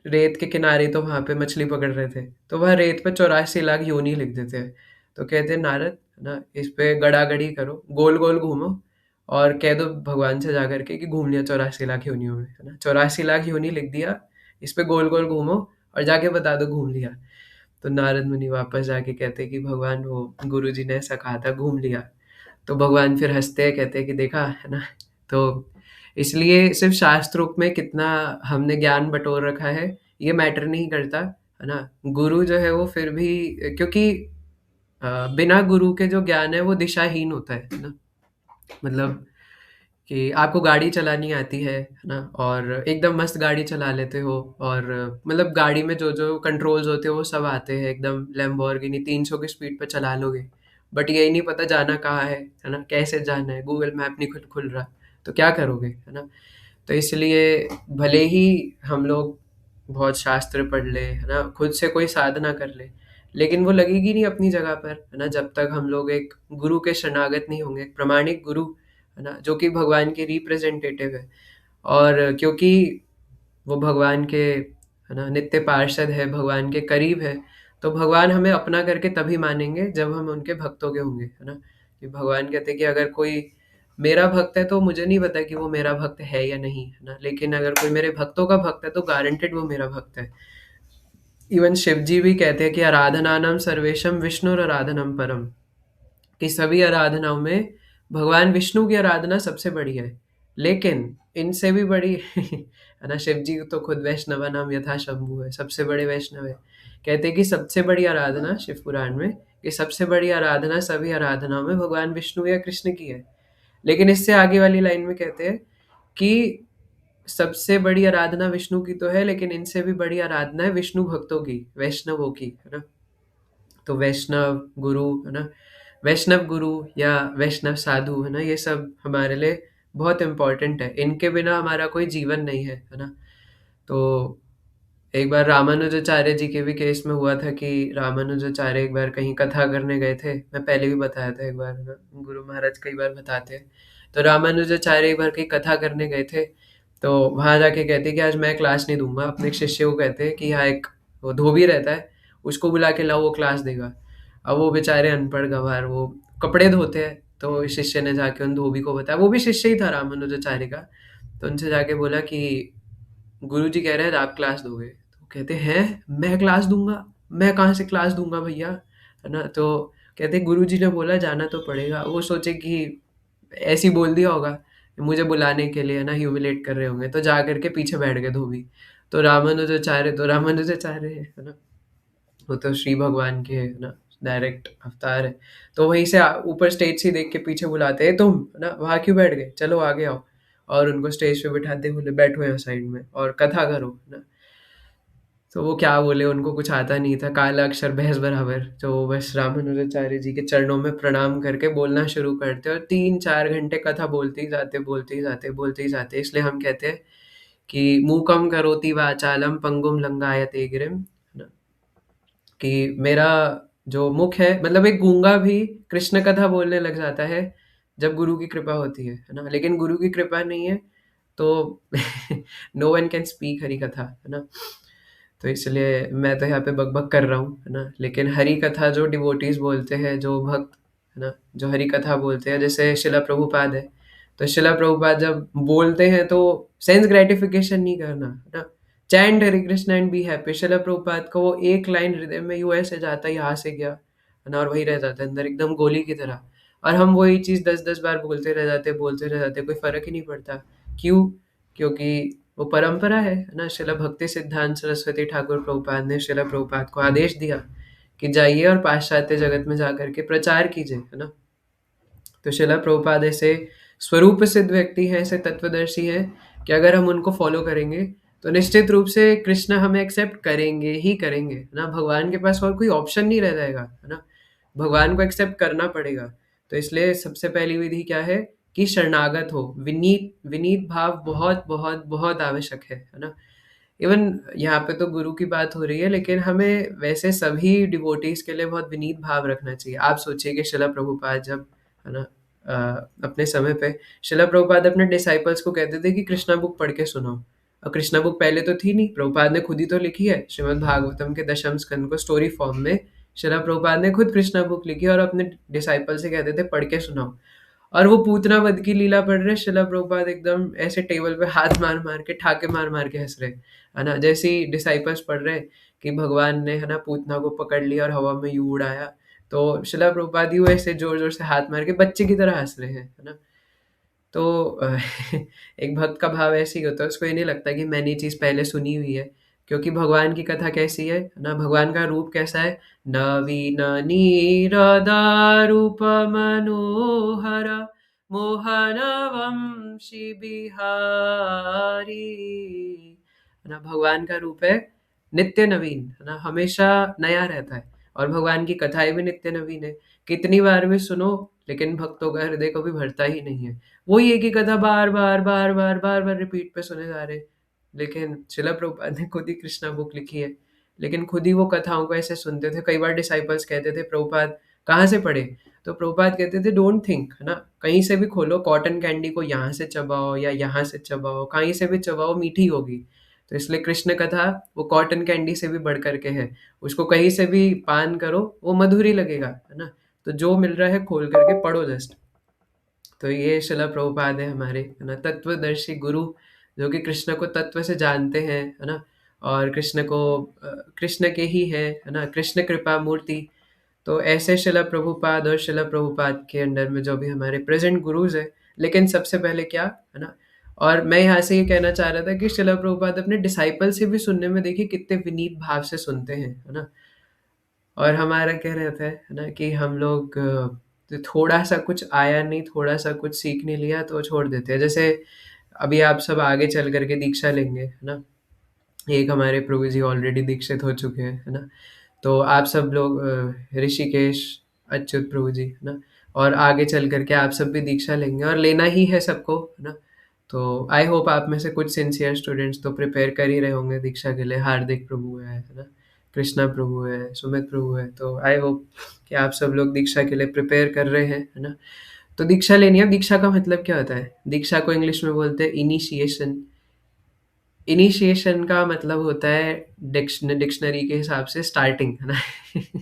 Speaker 1: रेत के किनारे, तो वहां पे मछली पकड़ रहे थे, तो वह रेत पे 84 लाख योनि लिख देते हैं। तो कहते हैं नारद, है ना, इस पे गड़ागड़ी करो, गोल गोल घूमो, और कह दो भगवान से जाकर के कि घूम लिया 84 लाख योनियों में, है ना, 84 लाख योनि लिख दिया, इस पे गोल गोल घूमो, और जाके बता दो घूम लिया। तो नारद मुनि वापस जाके कहते हैं कि भगवान, वो गुरु जी ने ऐसा कहा था, घूम लिया। तो भगवान फिर हंसते हैं, कहते हैं कि देखा, है ना। तो इसलिए सिर्फ शास्त्रों में कितना हमने ज्ञान बटोर रखा है ये मैटर नहीं करता, है ना। गुरु जो है वो फिर भी, क्योंकि बिना गुरु के जो ज्ञान है वो दिशाहीन होता है ना। मतलब कि आपको गाड़ी चलानी आती है ना, और एकदम मस्त गाड़ी चला लेते हो, और मतलब गाड़ी में जो जो कंट्रोल्स होते हैं वो सब आते हैं, एकदम लैम्बोर्गिनी 300 की स्पीड पे चला लोगे, बट यही नहीं पता जाना कहाँ है ना, कैसे जाना है, गूगल मैप नहीं खुल खुल रहा, तो क्या करोगे, है ना। तो इसलिए भले ही हम लोग बहुत शास्त्र पढ़ ले, है ना, खुद से कोई साधना कर ले, लेकिन वो लगेगी नहीं अपनी जगह पर, है ना, जब तक हम लोग एक गुरु के शरणागत नहीं होंगे, एक प्रामाणिक गुरु, है ना, जो कि भगवान के रिप्रेजेंटेटिव है। और क्योंकि वो भगवान के, है ना, नित्य पार्षद है, भगवान के करीब है, तो भगवान हमें अपना करके तभी मानेंगे जब हम उनके भक्तों के होंगे, है ना। कि भगवान कहते हैं कि अगर कोई मेरा भक्त है तो मुझे नहीं पता कि वो मेरा भक्त है या नहीं, है ना, लेकिन अगर कोई मेरे भक्तों का भक्त है तो गारंटेड वो मेरा भक्त है। इवन शिव जी भी कहते हैं कि आराधनानाम सर्वेशम विष्णुर आराधनम परम, कि सभी आराधनाओं में भगवान विष्णु की आराधना सबसे बड़ी है। लेकिन इनसे भी बड़ी है ना, शिव जी तो खुद वैष्णव नाम यथा शंभु है, सबसे बड़े वैष्णव है। कहते हैं कि सबसे बड़ी आराधना शिव पुराण में, कि सबसे बड़ी आराधना सभी आराधनाओं में भगवान विष्णु या कृष्ण की है। लेकिन इससे आगे वाली लाइन में कहते हैं कि सबसे बड़ी आराधना विष्णु की तो है, लेकिन इनसे भी बड़ी आराधना है विष्णु भक्तों की, वैष्णवों की, है ना। तो वैष्णव गुरु, है ना, वैष्णव गुरु या वैष्णव साधु, है ना, ये सब हमारे लिए बहुत इम्पोर्टेंट है। इनके बिना हमारा कोई जीवन नहीं है ना। तो एक बार रामानुजाचार्य जी के भी केस में हुआ था कि रामानुजाचार्य एक बार कहीं कथा करने गए थे। मैं पहले भी बताया था एक बार, है ना, गुरु महाराज कई बार बताते हैं। तो रामानुजाचार्य एक बार कहीं कथा करने गए थे, तो वहां जाके कहते कि आज मैं क्लास नहीं दूंगा। अपने एक शिष्य को कहते हैं कि यहाँ एक वो धोबी रहता है, उसको बुला के लाओ, वो क्लास देगा। अब वो बेचारे अनपढ़ गंवार, वो कपड़े धोते हैं। तो शिष्य ने जाके उन धोबी को बताया, वो भी शिष्य ही था रामानुजाचार्य का। तो उनसे जाके बोला कि गुरुजी कह रहे हैं आप क्लास दोगे। तो कहते हैं मैं क्लास दूंगा, मैं कहाँ से क्लास दूंगा भैया, है ना। तो कहते गुरुजी ने बोला जाना तो पड़ेगा। वो सोचे कि ऐसे ही बोल दिया होगा मुझे बुलाने के लिए, है ना, ह्यूमिलेट कर रहे होंगे, तो जा करके पीछे बैठ गए धोबी। तो रामानुजाचार्य है ना, वो तो श्री भगवान के, है ना, डायरेक्ट अवतार है। तो वहीं से ऊपर स्टेज से देख के पीछे बुलाते हैं, तुम, है ना, वहां क्यों बैठ गए, चलो आगे आओ। और उनको स्टेज पे बिठाते, बोले बैठो यहाँ साइड में और कथा करो, है ना। तो वो क्या बोले, उनको कुछ आता नहीं था, काला अक्षर भैंस बराबर। तो वो बस रामानुजाचार्य जी के चरणों में प्रणाम करके बोलना शुरू करते, और 3-4 घंटे कथा बोलते ही जाते, बोलते ही जाते, बोलते ही जाते। इसलिए हम कहते हैं कि मूकम करोति वाचालम पंगुम लंगायते गिरिम, है ना, कि मेरा जो मुख है, मतलब एक गूंगा भी कृष्ण कथा बोलने लग जाता है जब गुरु की कृपा होती है ना। लेकिन गुरु की कृपा नहीं है तो no one can speak Hari katha, है ना। तो इसलिए मैं तो यहाँ पे बकबक कर रहा हूँ, है ना। लेकिन हरि कथा जो डिवोटीज बोलते हैं, जो भक्त, है ना, जो हरि कथा बोलते हैं, जैसे शिला प्रभुपाद है। तो शिला प्रभुपाद जब बोलते हैं तो सेंस ग्रेटिफिकेशन नहीं करना, है ना, chant Hare Krishna and be happy. शिला प्रभुपाद को वो एक लाइन हृदय में यूं ऐसे जाता है, यहाँ से गया, है ना, और वही रह जाता है अंदर एकदम गोली की तरह। और हम वही चीज 10-10 बार बोलते रह जाते, बोलते रह जाते, कोई फर्क ही नहीं पड़ता। क्यों? क्योंकि वो परंपरा है ना। शिला भक्ति सिद्धांत सरस्वती ठाकुर प्रभुपाद ने शिला प्रभुपाद को आदेश दिया कि जाइए और पाश्चात्य जगत में जाकर के प्रचार कीजिए, है ना। तो शिला प्रभुपाद ऐसे स्वरूप सिद्ध व्यक्ति हैं, ऐसे तत्वदर्शी हैं कि अगर हम उनको फॉलो करेंगे तो निश्चित रूप से कृष्ण हमें एक्सेप्ट करेंगे ही करेंगे, है ना। भगवान के पास और कोई ऑप्शन नहीं रह जाएगा, है ना। भगवान को एक्सेप्ट करना पड़ेगा। तो इसलिए सबसे पहली विधि क्या है कि शरणागत हो, विनीत विनीत भाव बहुत बहुत बहुत आवश्यक है ना। इवन यहाँ पे तो गुरु की बात हो रही है, लेकिन हमें वैसे सभी डिवोटीज के लिए बहुत विनीत भाव रखना चाहिए। आप सोचिए कि शिला प्रभुपाद जब, है ना, अपने समय पे शिला प्रभुपाद अपने डिसाइपल्स को कहते थे कि कृष्णा बुक पढ़ के सुनाओ। और कृष्णा बुक पहले तो थी नहीं, प्रभुपाद ने खुद ही तो लिखी है। श्रीमद् भागवतम के दशम स्कंद को स्टोरी फॉर्म में शिला प्रभुपाद ने खुद कृष्णा बुक लिखी और अपने डिसाइपल से कहते थे पढ़ के सुनाओ। और वो पूतना वध की लीला पढ़ रहे, शिला प्रभुपाद एकदम ऐसे टेबल पे हाथ मार मार के, ठाके मार मार के हंस रहे, है ना। जैसे ही डिसाइपल्स पढ़ रहे कि भगवान ने, है ना, पूतना को पकड़ लिया और हवा में यूं उड़ाया, तो शिला प्रभुपाद यूं ऐसे जोर जोर से हाथ मार के बच्चे की तरह हंस रहे हैं, है ना। तो एक भक्त का भाव ऐसे ही होता है, उसको ये नहीं लगता कि मैंने ये चीज पहले सुनी हुई है। क्योंकि भगवान की कथा कैसी है ना, भगवान का रूप कैसा है, नवीन नीरदारूप मनोहर मोहन वंशी बिहारी, है ना। भगवान का रूप है नित्य नवीन, है ना, हमेशा नया रहता है। और भगवान की कथाएँ भी नित्य नवीन है। कितनी बार भी सुनो, लेकिन भक्तों का हृदय कभी भरता ही नहीं है। वही एक ही कथा बार-बार, बार-बार, बार-बार रिपीट पे सुने जा रहे हैं। लेकिन शिला प्रभुपाद ने खुद ही कृष्णा बुक लिखी है, लेकिन खुद ही वो कथाओं को ऐसे सुनते थे। कई बार डिसाइपल्स कहते थे, प्रभुपाद कहाँ से पढ़े? तो प्रभुपाद कहते थे डोंट थिंक, है ना? कहीं से भी खोलो, कॉटन कैंडी को यहाँ से चबाओ या यहाँ से चबाओ, कहीं से भी चबाओ मीठी होगी। तो इसलिए कृष्ण कथा वो कॉटन कैंडी से भी बढ़ कर के है। उसको कहीं से भी पान करो, वो मधुर ही लगेगा, है ना? तो जो मिल रहा है खोल करके पढ़ो जस्ट। तो ये शिला प्रभुपाद है हमारे, है ना? तत्वदर्शी गुरु, जो कि कृष्ण को तत्व से जानते हैं, है ना? और कृष्ण को कृष्ण के ही है ना? कृष्ण कृपा मूर्ति। तो ऐसे शिला प्रभुपाद और शिला प्रभुपाद के अंडर में जो भी हमारे प्रेजेंट गुरुज है। लेकिन सबसे पहले क्या, है ना? और मैं यहाँ से ये कहना चाह रहा था कि शिला प्रभुपाद अपने डिसाइपल से भी सुनने में देखिए कितने विनीत भाव से सुनते हैं, है ना? और हमारा क्या रहता है ना, कि हम लोग तो थोड़ा सा कुछ आया नहीं, थोड़ा सा कुछ सीख नहीं लिया तो छोड़ देते हैं। जैसे अभी आप सब आगे चल करके दीक्षा लेंगे, है ना? एक हमारे प्रभु जी ऑलरेडी दीक्षित हो चुके हैं, है ना? तो आप सब लोग ऋषिकेश, अच्युत प्रभु जी, है ना? और आगे चल करके आप सब भी दीक्षा लेंगे और लेना ही है सबको, है ना? तो आई होप आप में से कुछ सिंसियर स्टूडेंट्स तो प्रिपेयर कर ही रहे होंगे दीक्षा के लिए। हार्दिक प्रभु है ना? कृष्णा प्रभु है, सुमित प्रभु है। तो आई होप कि आप सब लोग दीक्षा के लिए प्रिपेयर कर रहे हैं, है ना? तो दीक्षा लेनी है। दीक्षा का मतलब क्या होता है? दीक्षा को इंग्लिश में बोलते हैं इनिशिएशन। इनिशिएशन का मतलब होता है डिक्शनरी के हिसाब से स्टार्टिंग, है ना?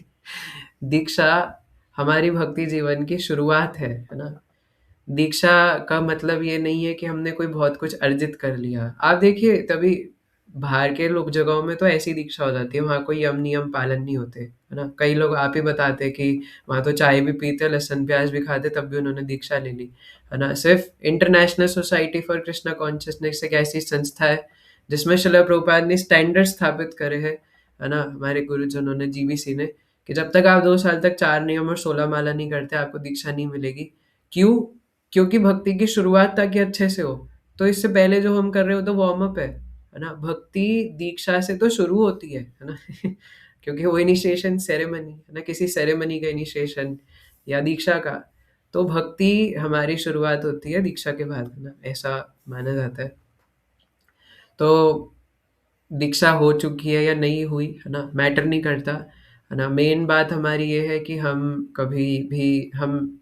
Speaker 1: दीक्षा हमारी भक्ति जीवन की शुरुआत है ना? दीक्षा का मतलब ये नहीं है कि हमने कोई बहुत कुछ अर्जित कर लिया। आप देखिए तभी बाहर के लोग जगहों में तो ऐसी दीक्षा हो जाती है, वहाँ कोई यम नियम पालन नहीं होते, है ना? कई लोग आप ही बताते हैं कि वहाँ तो चाय भी पीते, लहसुन प्याज भी खाते, तब भी उन्होंने दीक्षा ले ली, है ना? सिर्फ international society for Krishna consciousness एक ऐसी संस्था है जिसमें शिला प्रभुपाद ने स्टैंडर्ड स्थापित करे हैं, है ना? हमारे गुरुजनों ने, जीबीसी ने, कि जब तक आप 2 साल तक 4 नियम और 16 माला नहीं करते आपको दीक्षा नहीं मिलेगी। क्यों? क्योंकि भक्ति की शुरुआत ताकि अच्छे से हो। तो इससे पहले जो हम कर रहे हो तो वार्म अप है ना? भक्ति दीक्षा से तो शुरू होती है ना? क्योंकि वो इनिशिएशन सेरेमनी है ना, किसी सेरेमनी का इनिशिएशन या दीक्षा का। तो भक्ति हमारी शुरुआत होती है दीक्षा के बाद, है ना? ऐसा माना जाता है। तो दीक्षा हो चुकी है या नहीं हुई, है ना? मैटर नहीं करता, है ना? मेन बात हमारी ये है कि हम कभी भी हम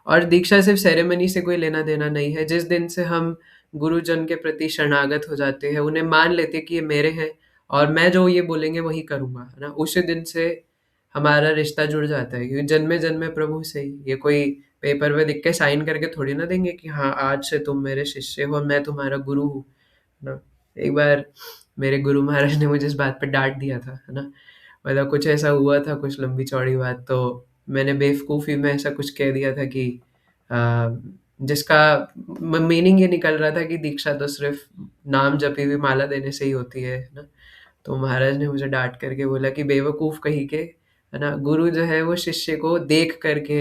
Speaker 1: और दीक्षा सिर्फ सेरेमनी से कोई लेना देना नहीं है। जिस दिन से हम गुरुजन के प्रति शरणागत हो जाते हैं, उन्हें मान लेते हैं कि ये मेरे हैं और मैं जो ये बोलेंगे वही करूँगा, है ना? उसी दिन से हमारा रिश्ता जुड़ जाता है, क्योंकि जन्मे-जन्मे प्रभु से ही। ये कोई पेपर पे लिख के साइन करके थोड़ी ना देंगे कि हाँ, आज से तुम मेरे शिष्य हो, मैं तुम्हारा गुरु हूँ, है ना? एक बार मेरे गुरु महाराज ने मुझे इस बात पे डाँट दिया था, है ना? मतलब कुछ ऐसा हुआ था, कुछ लंबी-चौड़ी बात, तो मैंने बेवकूफ़ी में ऐसा कुछ कह दिया था कि अ, जिसका मीनिंग ये निकल रहा था कि दीक्षा तो सिर्फ नाम जपी हुई माला देने से ही होती है ना? तो महाराज ने मुझे डांट करके बोला कि बेवकूफ़ कहीं के, है ना? गुरु जो है वो शिष्य को देख करके,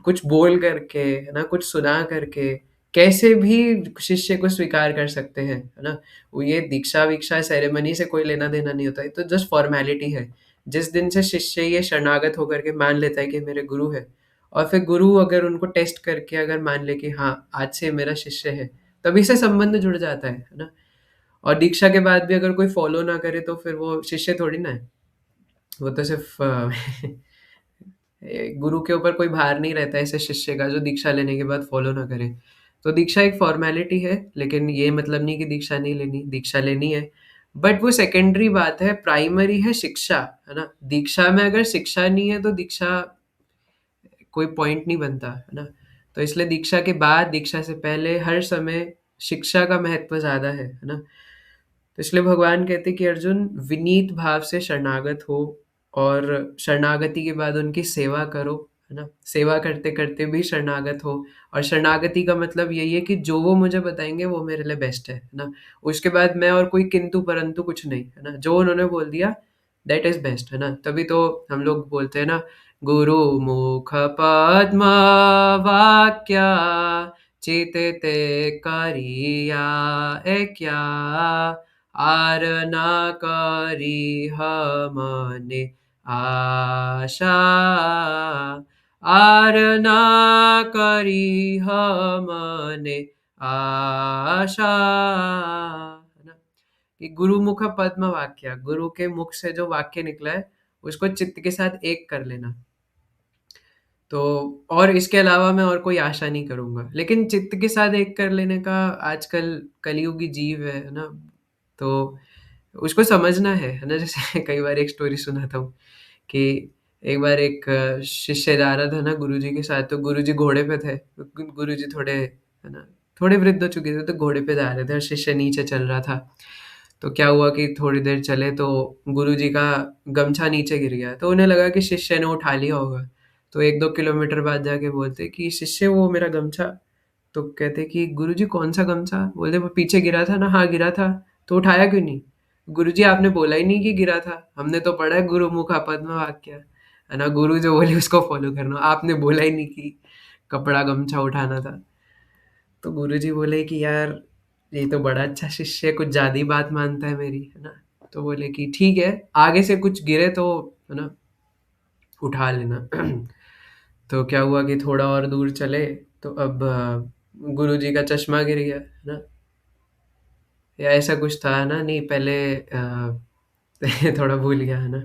Speaker 1: कुछ बोल करके, है ना? कुछ सुना करके, कैसे भी शिष्य को स्वीकार कर सकते हैं, है ना? वो ये दीक्षा-वीक्षा सेरेमनी से कोई लेना-देना नहीं होता है, तो जस्ट फॉर्मेलिटी है। जिस दिन से शिष्य ये शरणागत होकर के मान लेता है कि मेरे गुरु है, और फिर गुरु अगर उनको टेस्ट करके अगर मान ले कि हाँ, आज से मेरा शिष्य है, तभी से संबंध जुड़ जाता है ना? और दीक्षा के बाद भी अगर कोई फॉलो ना करे तो फिर वो शिष्य थोड़ी ना है। वो तो सिर्फ़ गुरु के ऊपर कोई भार नहीं रहता है ऐसे शिष्य का जो दीक्षा लेने के बाद फॉलो ना करे। तो दीक्षा एक फ़ॉर्मेलिटी है, लेकिन ये मतलब नहीं कि दीक्षा नहीं लेनी, दीक्षा लेनी है। बट वो सेकेंडरी बात है, प्राइमरी है शिक्षा, है ना? दीक्षा में अगर शिक्षा नहीं है तो दीक्षा कोई पॉइंट नहीं बनता, है ना? तो इसलिए दीक्षा के बाद, दीक्षा से पहले हर समय शिक्षा का महत्व ज़्यादा है ना? तो इसलिए भगवान कहते हैं कि अर्जुन विनीत भाव से शरणागत हो और शरणागति के बाद उनकी सेवा करो, है ना? सेवा करते-करते भी शरणागत हो, और शरणागति का मतलब यही है कि जो वो मुझे बताएँगे वो मेरे लिए बेस्ट है ना? उसके बाद मैं और कोई किंतु परंतु कुछ नहीं, है ना? जो उन्होंने बोल दिया दैट इज़ बेस्ट, है ना? तभी तो हम लोग बोलते हैं ना, गुरु मुख पद्म वाक्या चितते करिया क्या आर ना करी हमने आशा आर ना करी हमने आशा, है ना? कि गुरुमुख पद्म वाक्य, गुरु के मुख से जो वाक्य निकला है उसको चित्त के साथ एक कर लेना। तो और इसके अलावा मैं और कोई आशा नहीं करूँगा। लेकिन चित्त के साथ एक कर लेने का आजकल कलियुगी जीव है ना? तो उसको समझना है ना? जैसे कई बार एक स्टोरी सुनाता हूँ कि एक बार एक शिष्य जा रहा था ना गुरुजी के साथ, तो गुरुजी घोड़े पे थे। गुरुजी थोड़े, है ना, थोड़े वृद्ध हो चुके थे, तो घोड़े पे जा रहे थे और शिष्य नीचे चल रहा था। तो क्या हुआ कि थोड़ी देर चले तो गुरुजी का गमछा नीचे गिर गया, तो उन्हें लगा कि शिष्य ने उठा लिया होगा। तो 1-2 किलोमीटर बाद जाके बोलते कि शिष्य वो मेरा गमछा। तो कहते कि गुरुजी कौन सा गमछा? बोलते वो पीछे गिरा था ना। हाँ गिरा था। तो उठाया क्यों नहीं? गुरुजी आपने बोला ही नहीं कि गिरा था, हमने तो पढ़ा है गुरु मुखा पद्म वाक्य, है ना? गुरु जो बोले उसको फॉलो करना, आपने बोला ही नहीं कि कपड़ा गमछा उठाना था। तो गुरुजी बोले कि यार ये तो बड़ा अच्छा शिष्य है, कुछ ज्यादा ही बात मानता है मेरी, है ना? तो बोले कि ठीक है, आगे से कुछ गिरे तो, है ना, उठा लेना। तो क्या हुआ कि थोड़ा और दूर चले तो अब गुरुजी का चश्मा गिर गया, है ना? या ऐसा कुछ था ना, नहीं पहले थोड़ा भूल गया, है ना?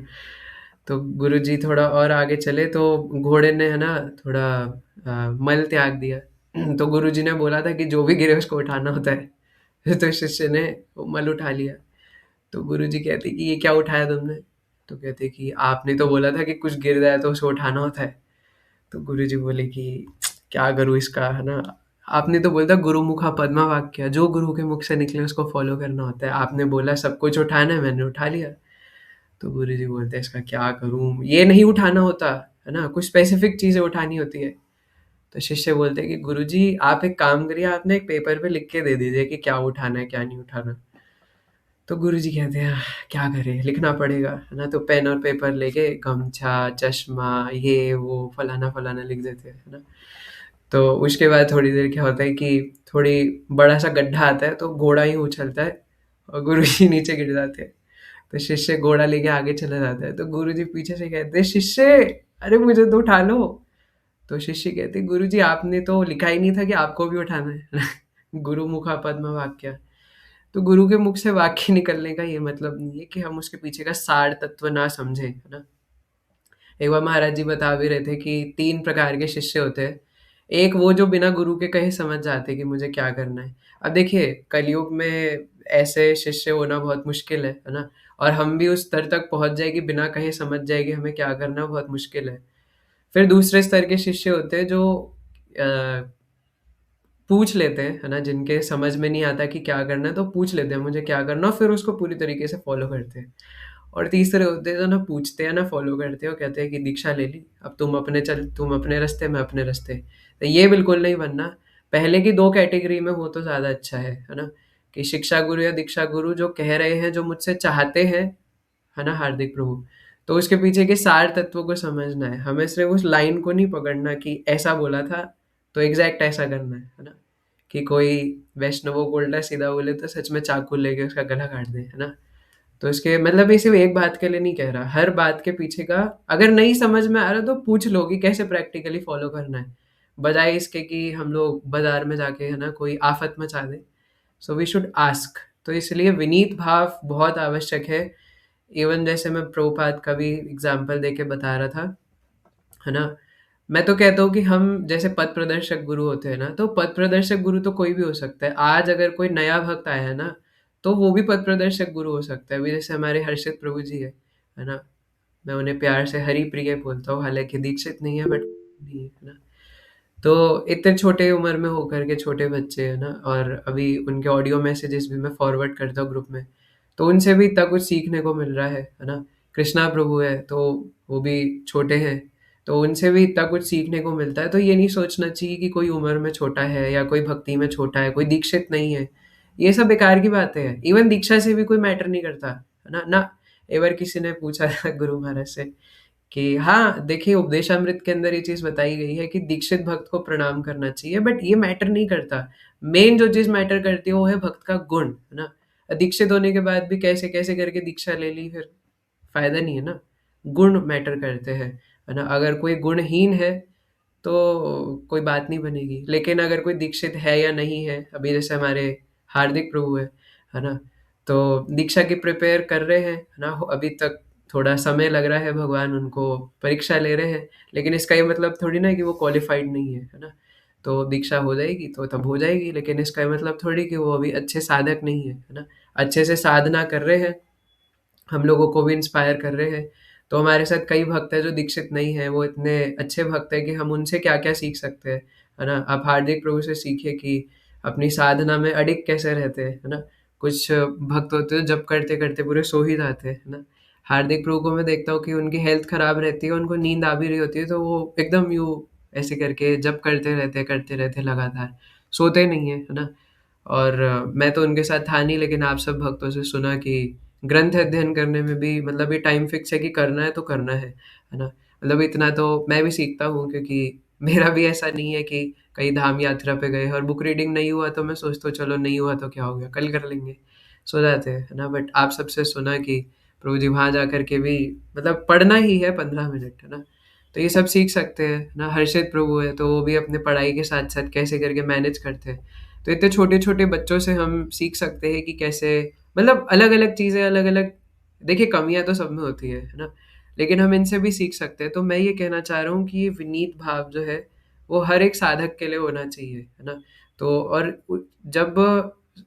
Speaker 1: तो गुरुजी थोड़ा और आगे चले तो घोड़े ने, है ना, थोड़ा मल त्याग दिया। तो गुरुजी ने बोला था कि जो भी गिरे उसको उठाना होता है। तो शिष्य ने वो मल उठा लिया। तो गुरुजी कहते कि ये क्या उठाया तुमने? तो कहते कि आपने तो बोला था कि कुछ गिर जाए तो उसको उठाना होता है। तो गुरुजी बोले कि क्या करूँ इसका, है ना? आपने तो बोला था गुरुमुखा पद्मा वाक्य, जो गुरु के मुख से निकले उसको फॉलो करना होता है। आपने बोला सब कुछ उठाना है, मैंने उठा लिया। तो गुरुजी बोलते हैं इसका क्या करूँ? ये नहीं उठाना होता, है ना? कुछ स्पेसिफिक चीज़ें उठानी होती है। तो शिष्य बोलते हैं कि गुरुजी आप एक काम करिए, आप ना एक पेपर पे लिख के दे दीजिए कि क्या उठाना है, क्या नहीं उठाना। तो गुरुजी कहते हैं क्या करें, लिखना पड़ेगा, है ना? तो पेन और पेपर लेके गमछा, चश्मा, ये वो फलाना फलाना लिख देते हैं, है ना? तो उसके बाद थोड़ी देर क्या होता है कि थोड़ी बड़ा सा गड्ढा आता है, तो घोड़ा ही उछलता है और गुरुजी नीचे गिर जाते हैं। तो शिष्य घोड़ा लेके आगे चला जाता है, तो गुरुजी पीछे से कहते हैं शिष्य, अरे मुझे तो उठा लो। तो शिष्य कहते गुरुजी आपने तो लिखा ही नहीं था कि आपको भी उठाना है। गुरु मुखा पद्म वाक्य। तो गुरु के मुख से वाक्य निकलने का ये मतलब नहीं है कि हम उसके पीछे का सार तत्व ना समझें, है ना? एक बार महाराज जी बता भी रहे थे कि 3 प्रकार के शिष्य होते हैं। एक वो जो बिना गुरु के कहे समझ जाते हैं कि मुझे क्या करना है। अब देखिए कलयुग में ऐसे शिष्य होना बहुत मुश्किल है ना? और हम भी उस स्तर तक पहुँच जाए कि बिना कहे समझ जाए कि हमें क्या करना है, बहुत मुश्किल है। फिर दूसरे स्तर के शिष्य होते हैं जो अ, पूछ लेते हैं, है ना? जिनके समझ में नहीं आता कि क्या करना है, तो पूछ लेते हैं मुझे क्या करना है, फिर उसको पूरी तरीके से फॉलो करते हैं। और तीसरे होते हैं जो ना पूछते हैं ना फॉलो करते हैं, और कहते हैं कि दीक्षा ले ली, अब तुम अपने रास्ते, मैं अपने रास्ते। तो ये बिल्कुल नहीं बनना। पहले की 2 कैटेगरी में हो तो ज़्यादा अच्छा है ना? कि शिक्षा गुरु या दीक्षा गुरु जो कह रहे हैं, जो मुझसे चाहते हैं, है ना, हार्दिक प्रभु, तो उसके पीछे के सार तत्वों को समझना है। हमें सिर्फ़ उस लाइन को नहीं पकड़ना कि ऐसा बोला था, तो एग्ज़ैक्ट ऐसा करना है ना? कि कोई वैष्णवों को उल्टा सीधा बोले तो सच में चाकू लेके उसका गला काट दें, है ना? तो इसके मतलब ये सिर्फ़ एक बात के लिए नहीं कह रहा, हर बात के पीछे का अगर नहीं समझ में आ रहा तो पूछ लो कि कैसे प्रैक्टिकली फ़ॉलो करना है। बजाए इसके कि हम लोग बाज़ार में जाके, है ना, कोई आफ़त मचा दें। So we should ask. तो इसलिए विनीत भाव बहुत आवश्यक है। इवन जैसे मैं प्रभुपाद का भी एग्ज़ाम्पल देके बता रहा था, है ना? मैं तो कहता हूँ कि हम जैसे पथ प्रदर्शक गुरु होते हैं ना, तो पथ प्रदर्शक गुरु तो कोई भी हो सकता है। आज अगर कोई नया भक्त आया है ना, तो वो भी पथ प्रदर्शक गुरु हो सकता है। अभी जैसे हमारे हर्षित प्रभु जी है ना? मैं उन्हें प्यार से हरि प्रिय बोलता हूँ, हालाँकि दीक्षित नहीं है बट नहीं है ना? तो इतने छोटे उम्र में होकर के छोटे बच्चे, है ना? और अभी उनके ऑडियो मैसेजेस भी मैं फॉरवर्ड करता हूँ ग्रुप में, तो उनसे भी इतना कुछ सीखने को मिल रहा है ना? कृष्णा प्रभु है, तो वो भी छोटे हैं, तो उनसे भी इतना कुछ सीखने को मिलता है। तो ये नहीं सोचना चाहिए कि कोई उम्र में छोटा है या कोई भक्ति में छोटा है, कोई दीक्षित नहीं है। ये सब बेकार की बातें हैं। इवन दीक्षा से भी कोई मैटर नहीं करता, है ना? ना, एक बार किसी ने पूछा था गुरु महाराज से कि हाँ, देखिए उपदेशामृत के अंदर ये चीज़ बताई गई है कि दीक्षित भक्त को प्रणाम करना चाहिए, बट ये मैटर नहीं करता। मेन जो चीज़ मैटर करती है वो है भक्त का गुण, है ना? दीक्षित होने के बाद भी कैसे-कैसे करके दीक्षा ले ली, फिर फ़ायदा नहीं है ना? गुण मैटर करते हैं, है ना? अगर कोई गुणहीन है, तो कोई बात नहीं बनेगी। लेकिन अगर कोई दीक्षित है या नहीं है, अभी जैसे हमारे हार्दिक प्रभु है ना? तो दीक्षा की प्रिपेयर कर रहे हैं, है ना? अभी तक थोड़ा समय लग रहा है, भगवान उनको परीक्षा ले रहे हैं, लेकिन इसका ये मतलब थोड़ी ना कि वो क्वालिफाइड नहीं है ना? तो दीक्षा हो जाएगी तो तब हो जाएगी, लेकिन इसका ये मतलब थोड़ी कि वो अभी अच्छे साधक नहीं है ना? अच्छे से साधना कर रहे हैं, हम लोगों को भी इंस्पायर कर रहे हैं। तो हमारे साथ कई भक्त हैं जो दीक्षित नहीं है, वो इतने अच्छे भक्त हैं कि हम उनसे क्या-क्या सीख सकते हैं, है ना? आप हार्दिक प्रभु से सीखिए कि अपनी साधना में अडिग कैसे रहते हैं, है ना? कुछ भक्त होते हैं जप करते-करते पूरे सो ही जाते हैं, है ना? हार्दिक प्रभु को मैं देखता हूँ कि उनकी हेल्थ खराब रहती है, उनको नींद आ भी रही होती है, तो वो एकदम यूँ ऐसे करके जप करते रहते हैं लगातार, सोते नहीं हैं, है ना? और मैं तो उनके साथ था नहीं, लेकिन आप सब भक्तों से सुना कि ग्रंथ अध्ययन करने में भी मतलब ये टाइम फिक्स है कि करना है तो करना है ना? मतलब इतना तो मैं भी सीखता हूँ, क्योंकि मेरा भी ऐसा नहीं है कि कहीं धाम यात्रा पे गए और बुक रीडिंग नहीं हुआ तो मैं सोचता हूँ चलो नहीं हुआ तो क्या हो गया, कल कर लेंगे, सो जाते हैं, है ना? बट आप सबसे सुना कि प्रभु जी वहाँ जा कर के भी मतलब पढ़ना ही है 15 मिनट, है ना? तो ये सब सीख सकते हैं ना। हर्षित प्रभु है तो वो भी अपने पढ़ाई के साथ-साथ कैसे करके मैनेज करते हैं। तो इतने छोटे-छोटे बच्चों से हम सीख सकते हैं कि कैसे मतलब अलग-अलग चीज़ें अलग-अलग, देखिए कमियाँ तो सब में होती है ना? लेकिन हम इनसे भी सीख सकते हैं। तो मैं ये कहना चाह रहा हूँ कि ये विनीत भाव जो है, वो हर एक साधक के लिए होना चाहिए, है ना? तो और जब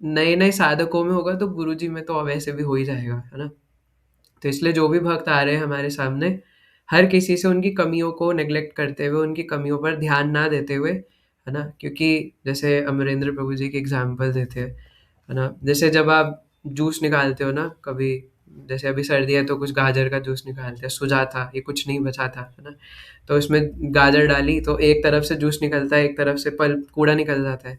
Speaker 1: नए-नए साधकों में होगा तो गुरुजी में तो वैसे भी हो ही जाएगा, है ना? तो इसलिए जो भी भक्त आ रहे हैं हमारे सामने, हर किसी से उनकी कमियों को नेग्लेक्ट करते हुए, उनकी कमियों पर ध्यान ना देते हुए, है ना? क्योंकि जैसे अमरेंद्र प्रभु जी एक एग्ज़ाम्पल देते हैं, है ना? जैसे जब आप जूस निकालते हो ना कभी, जैसे अभी सर्दी है तो कुछ गाजर का जूस निकालते हैं, सूझा था, ये कुछ नहीं बचा था, है ना? तो इसमें गाजर डाली तो एक तरफ से जूस निकलता है, एक तरफ से पल्प कूड़ा निकल जाता है।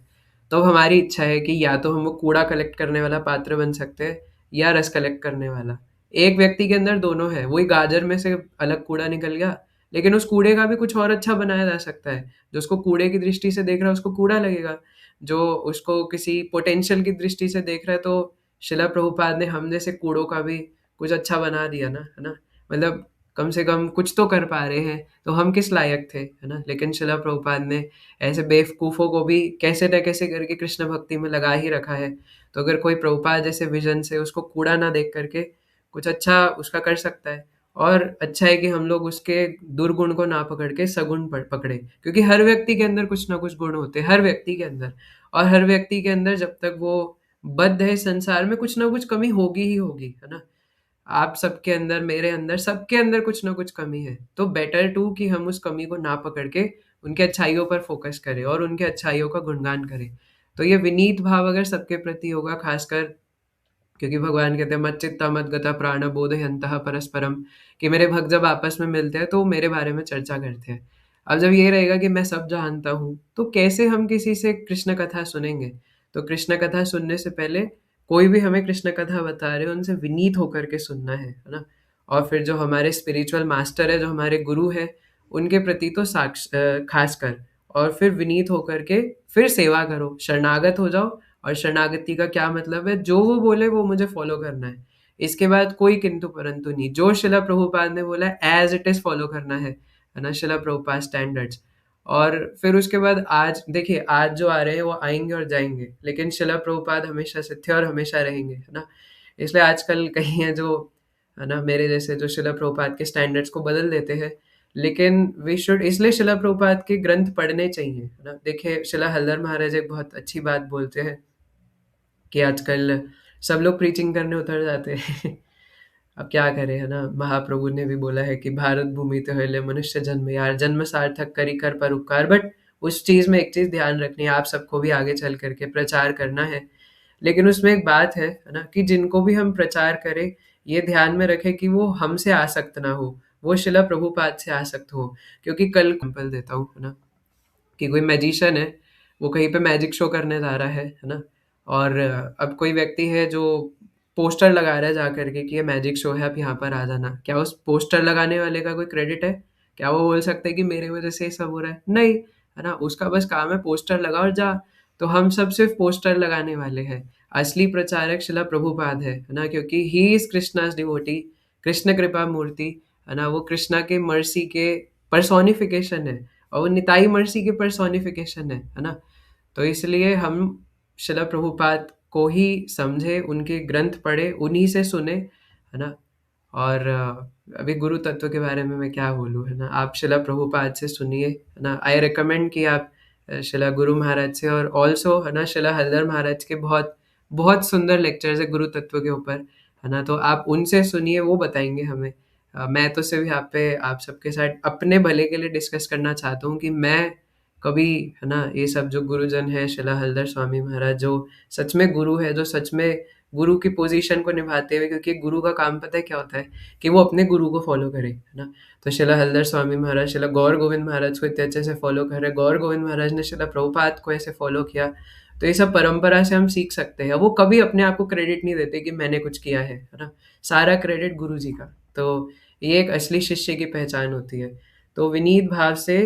Speaker 1: तो हमारी इच्छा है कि या तो हम वो कूड़ा कलेक्ट करने वाला पात्र बन सकते हैं या रस कलेक्ट करने वाला। एक व्यक्ति के अंदर दोनों है, वही गाजर में से अलग कूड़ा निकल गया, लेकिन उस कूड़े का भी कुछ और अच्छा बनाया जा सकता है। जो उसको कूड़े की दृष्टि से देख रहा है उसको कूड़ा लगेगा, जो उसको किसी पोटेंशियल की दृष्टि से देख रहा है तो शिला प्रभुपाद ने हम जैसे कूड़ों का भी कुछ अच्छा बना दिया ना, है ना? मतलब कम से कम कुछ तो कर पा रहे हैं, तो हम किस लायक थे, है ना? लेकिन शिला प्रभुपाद ने ऐसे बेवकूफ़ों को भी कैसे न कैसे करके कृष्ण भक्ति में लगा ही रखा है। तो अगर कोई प्रभुपाद जैसे विज़न से उसको कूड़ा ना देख कर के कुछ अच्छा उसका कर सकता है, और अच्छा है कि हम लोग उसके दुर्गुण को ना पकड़ के सगुण पकड़े, क्योंकि हर व्यक्ति के अंदर कुछ ना कुछ गुण होते हैं, हर व्यक्ति के अंदर। और हर व्यक्ति के अंदर जब तक वो बद्ध है संसार में, कुछ ना कुछ कमी होगी ही होगी, है ना? आप सबके अंदर, मेरे अंदर, सबके अंदर कुछ ना कुछ कमी है। तो बेटर टू कि हम उस कमी को ना पकड़ के उनकी अच्छाइयों पर फ़ोकस करें और उनकी अच्छाइयों का गुणगान करें। तो ये विनीत भाव अगर सबके प्रति होगा, ख़ासकर क्योंकि भगवान कहते हैं मच्चित्ता मद्गता प्राण बोधयन्तः परस्परम, कि मेरे भक्त जब आपस में मिलते हैं तो वो मेरे बारे में चर्चा करते हैं। अब जब ये रहेगा कि मैं सब जानता हूँ, तो कैसे हम किसी से कृष्ण कथा सुनेंगे? तो कृष्ण कथा सुनने से पहले कोई भी हमें कृष्ण कथा बता रहे हो, उनसे विनीत होकर के सुनना है ना? और फिर जो हमारे स्पिरिचुअल मास्टर है, जो हमारे गुरु हैं, उनके प्रति तो ख़ासकर, और फिर विनीत होकर के फिर सेवा करो, शरणागत हो जाओ। और शरणागति का क्या मतलब है? जो वो बोले वो मुझे फ़ॉलो करना है। इसके बाद कोई किंतु परंतु नहीं। जो शिला प्रभुपाद ने बोला है एज़ इट इज़ फ़ॉलो करना है ना? शिला प्रभुपाद स्टैंडर्ड्स। और फिर उसके बाद आज देखिए, आज जो आ रहे हैं वो आएँगे और जाएँगे, लेकिन शिला प्रभुपाद हमेशा से थे और हमेशा रहेंगे, है ना? इसलिए आजकल कई हैं जो, है ना, मेरे जैसे जो शिला प्रभुपाद के स्टैंडर्ड्स को बदल देते हैं। लेकिन वी शुड इसलिए शिला प्रभुपाद के ग्रंथ पढ़ने चाहिए, है ना? देखिए शिला हल्दर महाराज एक बहुत अच्छी बात बोलते हैं कि आजकल सब लोग प्रीचिंग करने उतर जाते हैं। अब क्या करें, है ना? महाप्रभु ने भी बोला है कि भारत भूमि ते होइले मनुष्य जन्म यार, जन्म सार्थक करी कर परोपकार। बट उस चीज़ में एक चीज़ ध्यान रखनी है, आप सबको भी आगे चल कर के प्रचार करना है। लेकिन उसमें एक बात है ना? कि जिनको भी हम प्रचार करें, ये ध्यान में रखें कि वो हमसे आसक्त ना हो, वो शिला प्रभुपाद से आसक्त हो। क्योंकि कल एग्ज़ाम्पल देता हूँ, है ना? कि कोई मैजिशियन है, वो कहीं पे मैजिक शो करने जा रहा है ना? और अब कोई व्यक्ति है जो पोस्टर लगा रहा है जा कर के कि ये मैजिक शो है, आप यहाँ पर आ जाना। क्या उस पोस्टर लगाने वाले का कोई क्रेडिट है? क्या वो बोल सकता है कि मेरे वज़ह से ये सब हो रहा है? नहीं, है ना? उसका बस काम है पोस्टर लगा और जा। तो हम सब सिर्फ़ पोस्टर लगाने वाले हैं। असली प्रचारक शिला प्रभुपाद है ना? क्योंकि ही इज़ कृष्णाज़ डिवोटी, कृष्ण कृपा मूर्ति, है ना? वो कृष्णा के मर्सी के पर्सोनिफिकेशन है, और वो निताई मर्सी के पर्सोनिफिकेशन है ना? तो इसलिए हम शिला प्रभुपाद को ही समझे, उनके ग्रंथ पढ़े, उन्हीं से सुने, है ना? और अभी गुरु तत्व के बारे में मैं क्या बोलूँ, है ना? आप शिला प्रभुपाद से सुनिए, है ना? आई रिकमेंड कि आप शिला गुरु महाराज से, और ऑल्सो, है ना, शिला हरिधर महाराज के बहुत बहुत सुंदर लेक्चर्स है गुरु तत्व के ऊपर, है ना? तो आप उनसे सुनिए, वो बताएंगे हमें। मैं तो सिर्फ यहाँ पे आप सबके साथ अपने भले के लिए डिस्कस करना चाहता हूँ कि मैं कभी, है ना, ये सब जो गुरुजन है, शिला हरिधर स्वामी महाराज जो सच में गुरु है, जो सच में गुरु की पोजीशन को निभाते हुए, क्योंकि गुरु का काम पता है क्या होता है, कि वो अपने गुरु को फॉलो करे, है ना? तो शिला हरिधर स्वामी महाराज शिला गौर गोविंद महाराज को इतने अच्छे से फॉलो कर रहे, गौर गोविंद महाराज ने शिला प्रभुपाद को ऐसे फॉलो किया। तो ये सब परंपरा से हम सीख सकते हैं। वो कभी अपने आप को क्रेडिट नहीं देते कि मैंने कुछ किया है ना? सारा क्रेडिट गुरु जी का। तो ये एक असली शिष्य की पहचान होती है। तो विनीत भाव से,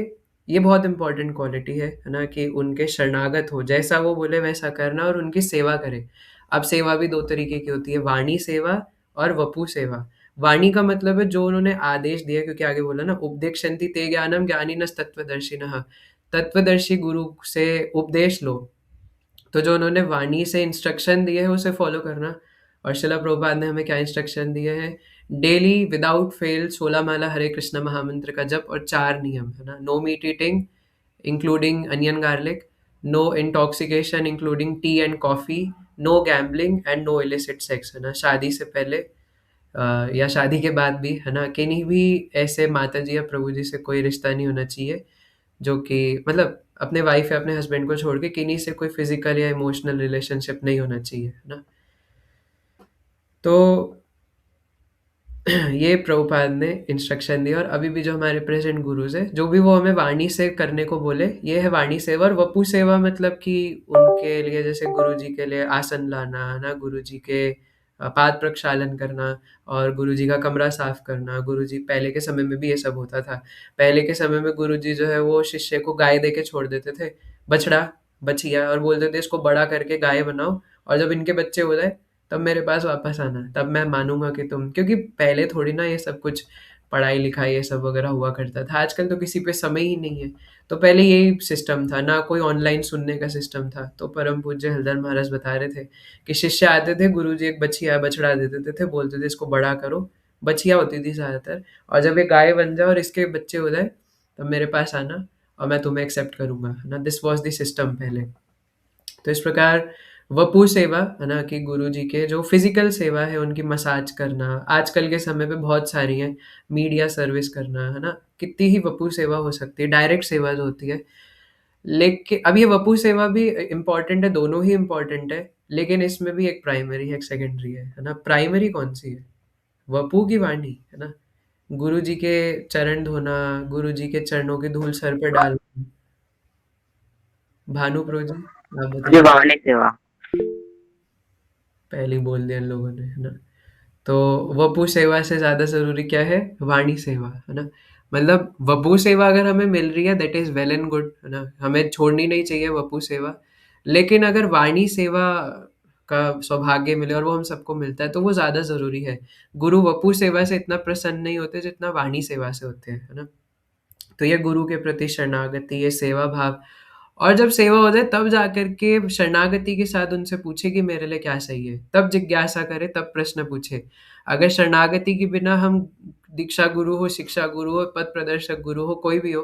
Speaker 1: ये बहुत इंपॉर्टेंट क्वालिटी है ना, कि उनके शरणागत हो, जैसा वो बोले वैसा करना, और उनकी सेवा करें। अब सेवा भी दो तरीके की होती है, वाणी सेवा और वपु सेवा। वाणी का मतलब है जो उन्होंने आदेश दिया, क्योंकि आगे बोला ना, उपदेक्षन्ति ते ज्ञानम ज्ञानिनस् तत्वदर्शिनः। तत्वदर्शी गुरु से उपदेश लो, तो जो उन्होंने वाणी से इंस्ट्रक्शन दिए है उसे फॉलो करना। और शिला प्रभुपाद ने हमें क्या इंस्ट्रक्शन दिए हैं? डेली विदाउट फेल 16 माला हरे कृष्ण महामंत्र का जप, और 4 नियम, है ना? No meat eating including onion garlic, no intoxication including tea and coffee, no gambling and no illicit sex, है ना? शादी से पहले या शादी के बाद भी, है ना, किन्हीं भी ऐसे माता जी या प्रभु जी से कोई रिश्ता नहीं होना चाहिए, जो कि मतलब अपने वाइफ या अपने हस्बैंड को छोड़ के किन्हीं से कोई फिजिकल या इमोशनल रिलेशनशिप नहीं होना चाहिए, है ना? तो ये प्रभुपाद ने इंस्ट्रक्शन दिया, और अभी भी जो हमारे प्रेजेंट गुरुज है, जो भी वो हमें वाणी से करने को बोले, ये है वाणी सेवा। और वपु सेवा मतलब कि उनके लिए, जैसे गुरु जी के लिए आसन लाना, है ना, गुरु जी के पाद प्रक्षालन करना, और गुरु जी का कमरा साफ करना। गुरु जी, पहले के समय में भी ये सब होता था। पहले के समय में गुरु जी जो है वो शिष्य को गाय दे के छोड़ देते थे, बछड़ा, बछिया, और बोलते थे इसको बड़ा करके गाय बनाओ, और जब इनके बच्चे हो जाए तब मेरे पास वापस आना, तब मैं मानूंगा कि तुम, क्योंकि पहले थोड़ी ना ये सब कुछ पढ़ाई लिखाई ये सब वगैरह हुआ करता था। आजकल तो किसी पे समय ही नहीं है। तो पहले यही सिस्टम था, ना कोई ऑनलाइन सुनने का सिस्टम था। तो परम पूज्य हरिधर महाराज बता रहे थे कि शिष्य आते थे, गुरु जी एक बछिया बछड़ा दे देते थे, बोलते थे इसको बड़ा करो, बछिया होती थी ज्यादातर, और जब ये गाय बन जाए और इसके बच्चे हो जाए तब मेरे पास आना, और मैं तुम्हें एक्सेप्ट करूंगा, है ना? दिस वॉज द सिस्टम पहले। तो इस प्रकार वपु सेवा, है ना, कि गुरु जी के जो फिजिकल सेवा है उनकी मसाज करना, आजकल के समय पे बहुत सारी है, मीडिया सर्विस करना, है ना, कितनी ही वपु सेवा हो सकती है, डायरेक्ट सेवा जो होती है। लेकिन अब ये वपु सेवा भी इम्पोर्टेंट है, दोनों ही इम्पोर्टेंट है, लेकिन इसमें भी एक प्राइमरी है, एक सेकेंडरी है ना? प्राइमरी कौन सी है? वपु की वाणी, है ना? गुरु जी के चरण धोना, गुरु जी के चरणों की धूल सर पे डालना। भानु प्रो जी, आप
Speaker 3: जी,
Speaker 1: बताइए।
Speaker 3: वाणी सेवा।
Speaker 1: पहले ही बोल दिया इन लोगों ने, है ना? तो वपु सेवा से ज़्यादा ज़रूरी क्या है? वाणी सेवा, है ना? मतलब वपु सेवा अगर हमें मिल रही है that is well and good, है ना? हमें छोड़नी नहीं चाहिए वपु सेवा। लेकिन अगर वाणी सेवा का सौभाग्य मिले, और वो हम सबको मिलता है, तो वो ज़्यादा ज़रूरी है। गुरु वपु सेवा से इतना प्रसन्न नहीं होते जितना वाणी सेवा से होते हैं, है ना? तो ये गुरु के प्रति शरणागति, ये सेवा भाव, और जब सेवा हो जाए तब जाकर के शरणागति के साथ उनसे पूछे कि मेरे लिए क्या सही है, तब जिज्ञासा करे, तब प्रश्न पूछे। अगर शरणागति के बिना हम दीक्षा गुरु हो, शिक्षा गुरु हो, पद प्रदर्शक गुरु हो, कोई भी हो,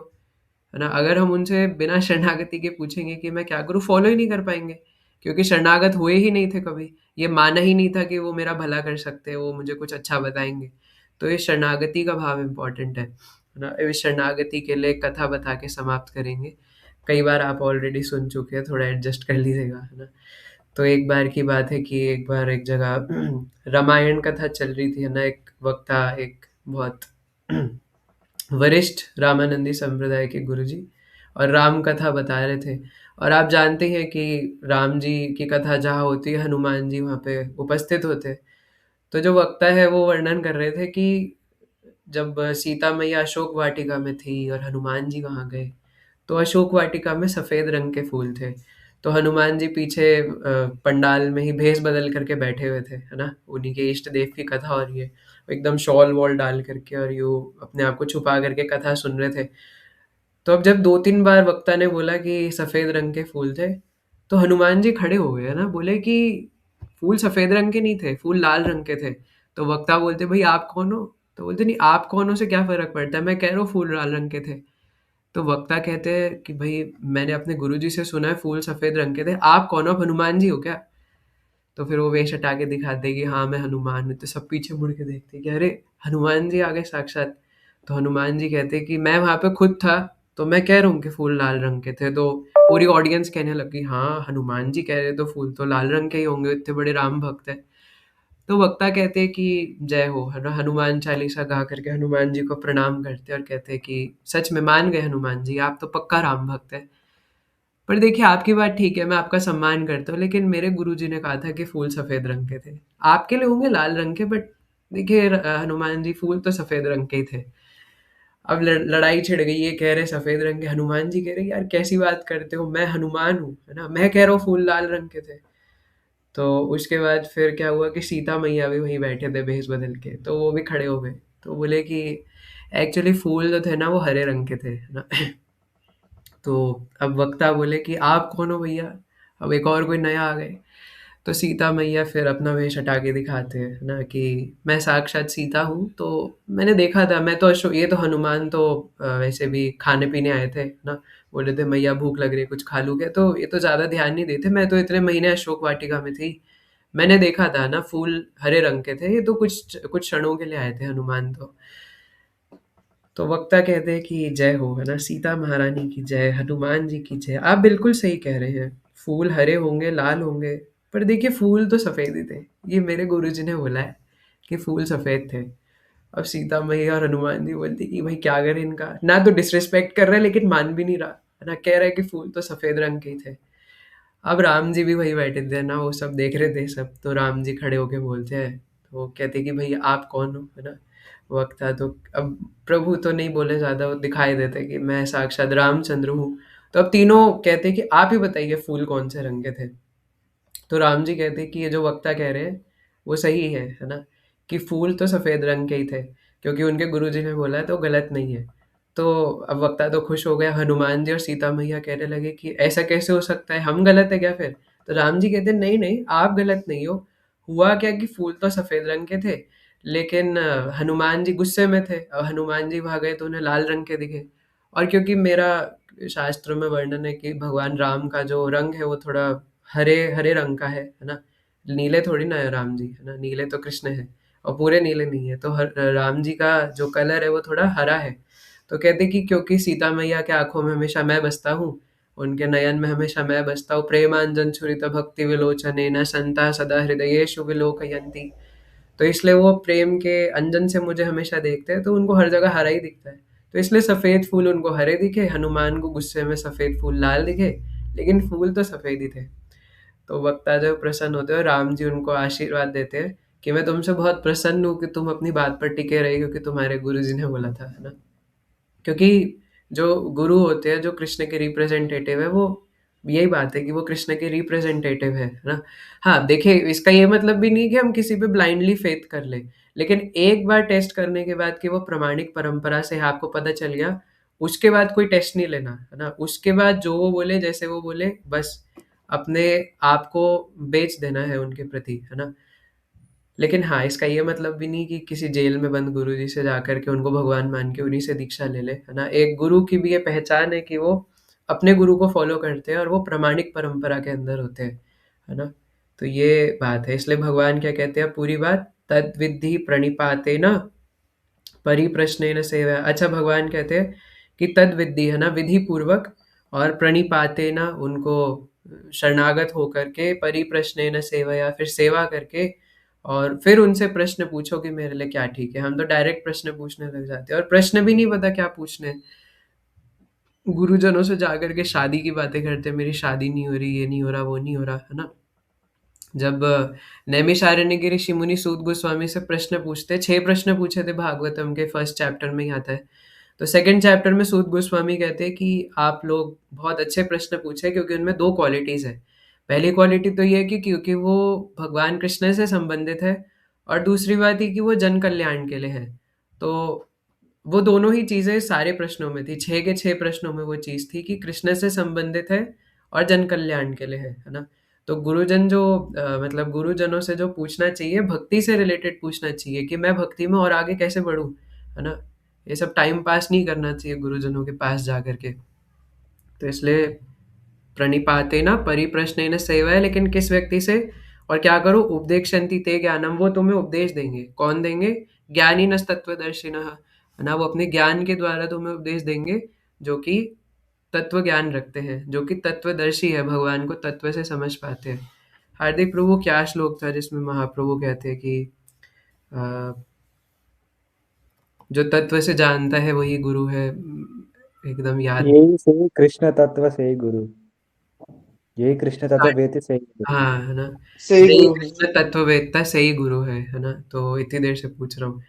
Speaker 1: है ना, अगर हम उनसे बिना शरणागति के पूछेंगे कि मैं क्या करूँ, फॉलो ही नहीं कर पाएंगे, क्योंकि शरणागत हुए ही नहीं थे कभी। ये माना ही नहीं था कि वो मेरा भला कर सकते हैं, वो मुझे कुछ अच्छा बताएंगे। तो ये शरणागति का भाव इम्पोर्टेंट है ना? इस शरणागति के लिए एक कथा बता के समाप्त करेंगे। कई बार आप ऑलरेडी सुन चुके हैं, थोड़ा एडजस्ट कर लीजिएगा, है ना? तो एक बार की बात है कि एक बार एक जगह रामायण कथा चल रही थी, है ना? एक वक्ता, एक बहुत वरिष्ठ रामानंदी संप्रदाय के गुरुजी, और राम कथा बता रहे थे। और आप जानते हैं कि राम जी की कथा जहाँ होती है, हनुमान जी वहाँ पे उपस्थित होते हैं। तो जो वक्ता है वो वर्णन कर रहे थे कि जब सीता मैया अशोक वाटिका में थी और हनुमान जी वहाँ गए, तो अशोक वाटिका में सफ़ेद रंग के फूल थे। तो हनुमान जी पीछे पंडाल में ही भेष बदल करके बैठे हुए थे, है ना? उन्हीं के इष्ट देव की कथा हो रही है। एकदम शॉल वॉल डाल करके और यूँ अपने आप को छुपा करके कथा सुन रहे थे। तो अब जब 2-3 बार वक्ता ने बोला कि सफ़ेद रंग के फूल थे, तो हनुमान जी खड़े हो गए ना, बोले कि फूल सफ़ेद रंग के नहीं थे, फूल लाल रंग के थे। तो वक्ता बोलते, "भई आप कौन हो?" तो बोलते, "नहीं, आप कौन हो से क्या फ़र्क पड़ता है? मैं कह रहा हूँ फूल लाल रंग के थे।" तो वक्ता कहते हैं कि, "भई मैंने अपने गुरुजी से सुना है फूल सफ़ेद रंग के थे, आप कौन हो? आप हनुमान जी हो क्या?" तो फिर वो वेश हटा के दिखाते हैं कि हाँ, मैं हनुमान हूँ। तो सब पीछे मुड़ के देखते हैं कि अरे! हनुमान जी आ गए साक्षात। तो हनुमान जी कहते हैं कि मैं वहाँ पे खुद था, तो मैं कह रहा हूँ कि फूल लाल रंग के थे। तो पूरी ऑडियंस कहने लगी, हाँ, हनुमान जी कह रहे तो फूल तो लाल रंग के ही होंगे, इतने बड़े राम भक्त हैं। तो वक्ता कहते हैं कि जय हो, है ना? हनुमान चालीसा गा करके हनुमान जी को प्रणाम करते हैं और कहते हैं कि सच में मान गए हनुमान जी, आप तो पक्का राम भक्त हैं। पर देखिए आपकी बात ठीक है, मैं आपका सम्मान करता हूँ, लेकिन मेरे गुरुजी ने कहा था कि फूल सफ़ेद रंग के थे। आपके लिए होंगे लाल रंग के, बट देखिए हनुमान जी फूल तो सफ़ेद रंग के ही थे। अब लड़ाई छिड़ गई, ये कह रहे सफ़ेद रंग के, हनुमान जी कह रहे यार कैसी बात करते हो, मैं हनुमान हूँ, है ना? मैं कह रहा हूँ फूल लाल रंग के थे। तो उसके बाद फिर क्या हुआ कि सीता मैया भी वहीं बैठे थे भेष बदल के, तो वो भी खड़े हो गए। तो बोले कि एक्चुअली फूल जो थे ना वो हरे रंग के थे, है ना? तो अब वक्ता बोले कि आप कौन हो भैया? अब एक और कोई नया आ गए। तो सीता मैया फिर अपना वेश हटा के दिखाते हैं ना कि मैं साक्षात सीता हूँ। तो मैंने देखा था, मैं तो ये तो हनुमान तो वैसे भी खाने पीने आए थे ना, बोले थे मैया भूख लग रही है कुछ खा लूँ क्या? तो ये तो ज़्यादा ध्यान नहीं देते, मैं तो इतने महीने अशोक वाटिका में थी। मैंने देखा था ना फूल हरे रंग के थे, ये तो कुछ कुछ क्षणों के लिए आए थे हनुमान तो। तो वक्ता कहते हैं कि जय हो, है ना? सीता महारानी की जय, हनुमान जी की जय। आप बिल्कुल सही कह रहे हैं। फूल हरे होंगे, लाल होंगे, पर देखिए फूल तो सफ़ेद ही थे। ये मेरे गुरुजी ने बोला है कि फूल सफ़ेद थे। अब सीता मैया और हनुमान जी बोलते कि भाई क्या करें इनका? ना तो डिसरिस्पेक्ट कर रहा है लेकिन मान भी नहीं रहा, है ना? कह रहा है कि फूल तो सफ़ेद रंग के ही थे। अब राम जी भी वहीं बैठे थे ना, वो सब देख रहे थे सब, तो राम जी खड़े होके बोलते हैं, तो वो कहते हैं कि भई आप कौन हो? है ना? वक़्त था तो अब प्रभु तो नहीं बोले ज़्यादा, वो दिखाई देते कि मैं साक्षात रामचंद्र हूँ। तो अब तीनों कहते हैं कि आप ही बताइए फूल कौन से रंग के थे? तो राम जी कहते हैं कि ये जो वक्ता कह रहे हैं, वो सही है ना? कि फूल तो सफ़ेद रंग के ही थे, क्योंकि उनके गुरुजी ने बोला है तो गलत नहीं है। तो अब वक्ता तो खुश हो गया, हनुमान जी और सीता मैया कहने लगे कि ऐसा कैसे हो सकता है, हम गलत हैं क्या फिर? तो राम जी कहते हैं नहीं, नहीं आप गलत नहीं हो। हुआ क्या कि फूल तो सफ़ेद रंग के थे, लेकिन हनुमान जी गुस्से में थे और हनुमान जी वहाँ गए तो उन्हें लाल रंग के दिखे। और क्योंकि मेरा शास्त्रों में वर्णन है कि भगवान राम का जो रंग है वो थोड़ा हरे हरे रंग का है ना? नीले थोड़ी ना है राम जी, है ना? नीले तो कृष्ण हैं और पूरे नीले नहीं है। तो राम जी का जो कलर है वो थोड़ा हरा है। तो कहते कि क्योंकि सीता मैया के आँखों में हमेशा मैं बसता हूँ, उनके नयन में हमेशा मैं बसता हूँ, प्रेमांजन छुरित भक्ति विलोचनेन संता सदा हृदयेषु विलोकयन्ति। तो इसलिए वो प्रेम के अंजन से मुझे हमेशा देखते हैं, तो उनको हर जगह हरा ही दिखता है। तो इसलिए सफ़ेद फूल उनको हरे दिखे, हनुमान को गुस्से में सफ़ेद फूल लाल दिखे, लेकिन फूल तो सफ़ेद ही थे। तो वक्ता जब प्रसन्न होते हैं और राम जी उनको आशीर्वाद देते हैं कि मैं तुमसे बहुत प्रसन्न हूँ कि तुम अपनी बात पर टिके रहे क्योंकि तुम्हारे गुरुजी ने बोला था, है ना? क्योंकि जो गुरु होते हैं, जो कृष्ण के रिप्रेजेंटेटिव है, वो यही बात है कि वो कृष्ण के रिप्रेजेंटेटिव है ना? हाँ, देखिए इसका ये मतलब भी नहीं कि हम किसी पे ब्लाइंडली फेथ कर लें, लेकिन एक बार टेस्ट करने के बाद कि वो प्रामाणिक परंपरा से है, आपको पता चल गया, उसके बाद कोई टेस्ट नहीं लेना, है ना? उसके बाद जो वो बोले, जैसे वो बोले, बस अपने आप को बेच देना है उनके प्रति, है ना? लेकिन हाँ, इसका ये मतलब भी नहीं कि किसी जेल में बंद गुरुजी से जाकर के उनको भगवान मान के उन्हीं से दीक्षा ले ले, है ना? एक गुरु की भी ये पहचान है कि वो अपने गुरु को फ़ॉलो करते हैं और वो प्रामाणिक परंपरा के अंदर होते हैं, है ना? तो ये बात है, इसलिए भगवान क्या कहते हैं पूरी बात, तद्विद्धि प्रणिपातेन परिप्रश्नेन सेवया। अच्छा भगवान कहते हैं कि तद्विद्धि है ना, विधि पूर्वक और प्रणिपातेन उनको शरणागत होकर के परिप्रश्नेन सेवया, फिर सेवा करके और फिर उनसे प्रश्न पूछो कि मेरे लिए क्या ठीक है। हम तो डायरेक्ट प्रश्न पूछने लग जाते हैं और प्रश्न भी नहीं पता क्या पूछने हैं। गुरुजनों से जाकर के शादी की बातें करते हैं, मेरी शादी नहीं हो रही, ये नहीं हो रहा, वो नहीं हो रहा, है ना? जब नैमिषारण्य के ऋषि मुनि सूत गोस्वामी से प्रश्न पूछते, 6 प्रश्न पूछे थे भागवतम के फर्स्ट चैप्टर में ही आता है। तो सेकंड चैप्टर में सूत गोस्वामी कहते हैं कि आप लोग बहुत अच्छे प्रश्न पूछे क्योंकि उनमें 2 क्वालिटीज़ है। पहली क्वालिटी तो ये है कि क्योंकि वो भगवान कृष्ण से संबंधित है और दूसरी बात ये कि वो जन कल्याण के लिए है। तो वो दोनों ही चीज़ें सारे प्रश्नों में थी, 6 के 6 प्रश्नों में वो चीज़ थी कि कृष्ण से संबंधित है और जन कल्याण के लिए है ना? तो गुरुजन जो मतलब गुरुजनों से जो पूछना चाहिए, भक्ति से रिलेटेड पूछना चाहिए कि मैं भक्ति में और आगे कैसे बढ़ूँ, है ना? ये सब टाइम पास नहीं करना चाहिए गुरुजनों के पास जा कर के। तो इसलिए प्रणिपातेन परिप्रश्नेन सेवया, लेकिन किस व्यक्ति से और क्या करो? उपदेक्षन्ति ते ज्ञानम, वो तुम्हें उपदेश देंगे। कौन देंगे? ज्ञानिनस् तत्त्वदर्शिनः, है ना? वो अपने ज्ञान के द्वारा तुम्हें उपदेश देंगे, जो कि तत्व ज्ञान रखते हैं, जो कि तत्वदर्शी है, भगवान को तत्व से समझ पाते हैं। हार्दिक प्रभु, क्या श्लोक था जिसमें महाप्रभु कहते हैं कि अ, जो तत्व से जानता है वही गुरु है। एकदम याद।
Speaker 2: यही से कृष्ण तत्व से ही गुरु, यही कृष्ण तत्व वेद से ही गुरु।
Speaker 1: हाँ, है ना?
Speaker 4: सही
Speaker 1: सही
Speaker 4: गुरु है।
Speaker 1: कृष्ण तत्ववेत्ता सही गुरु है ना? तो इतनी देर से पूछ रहा हूँ।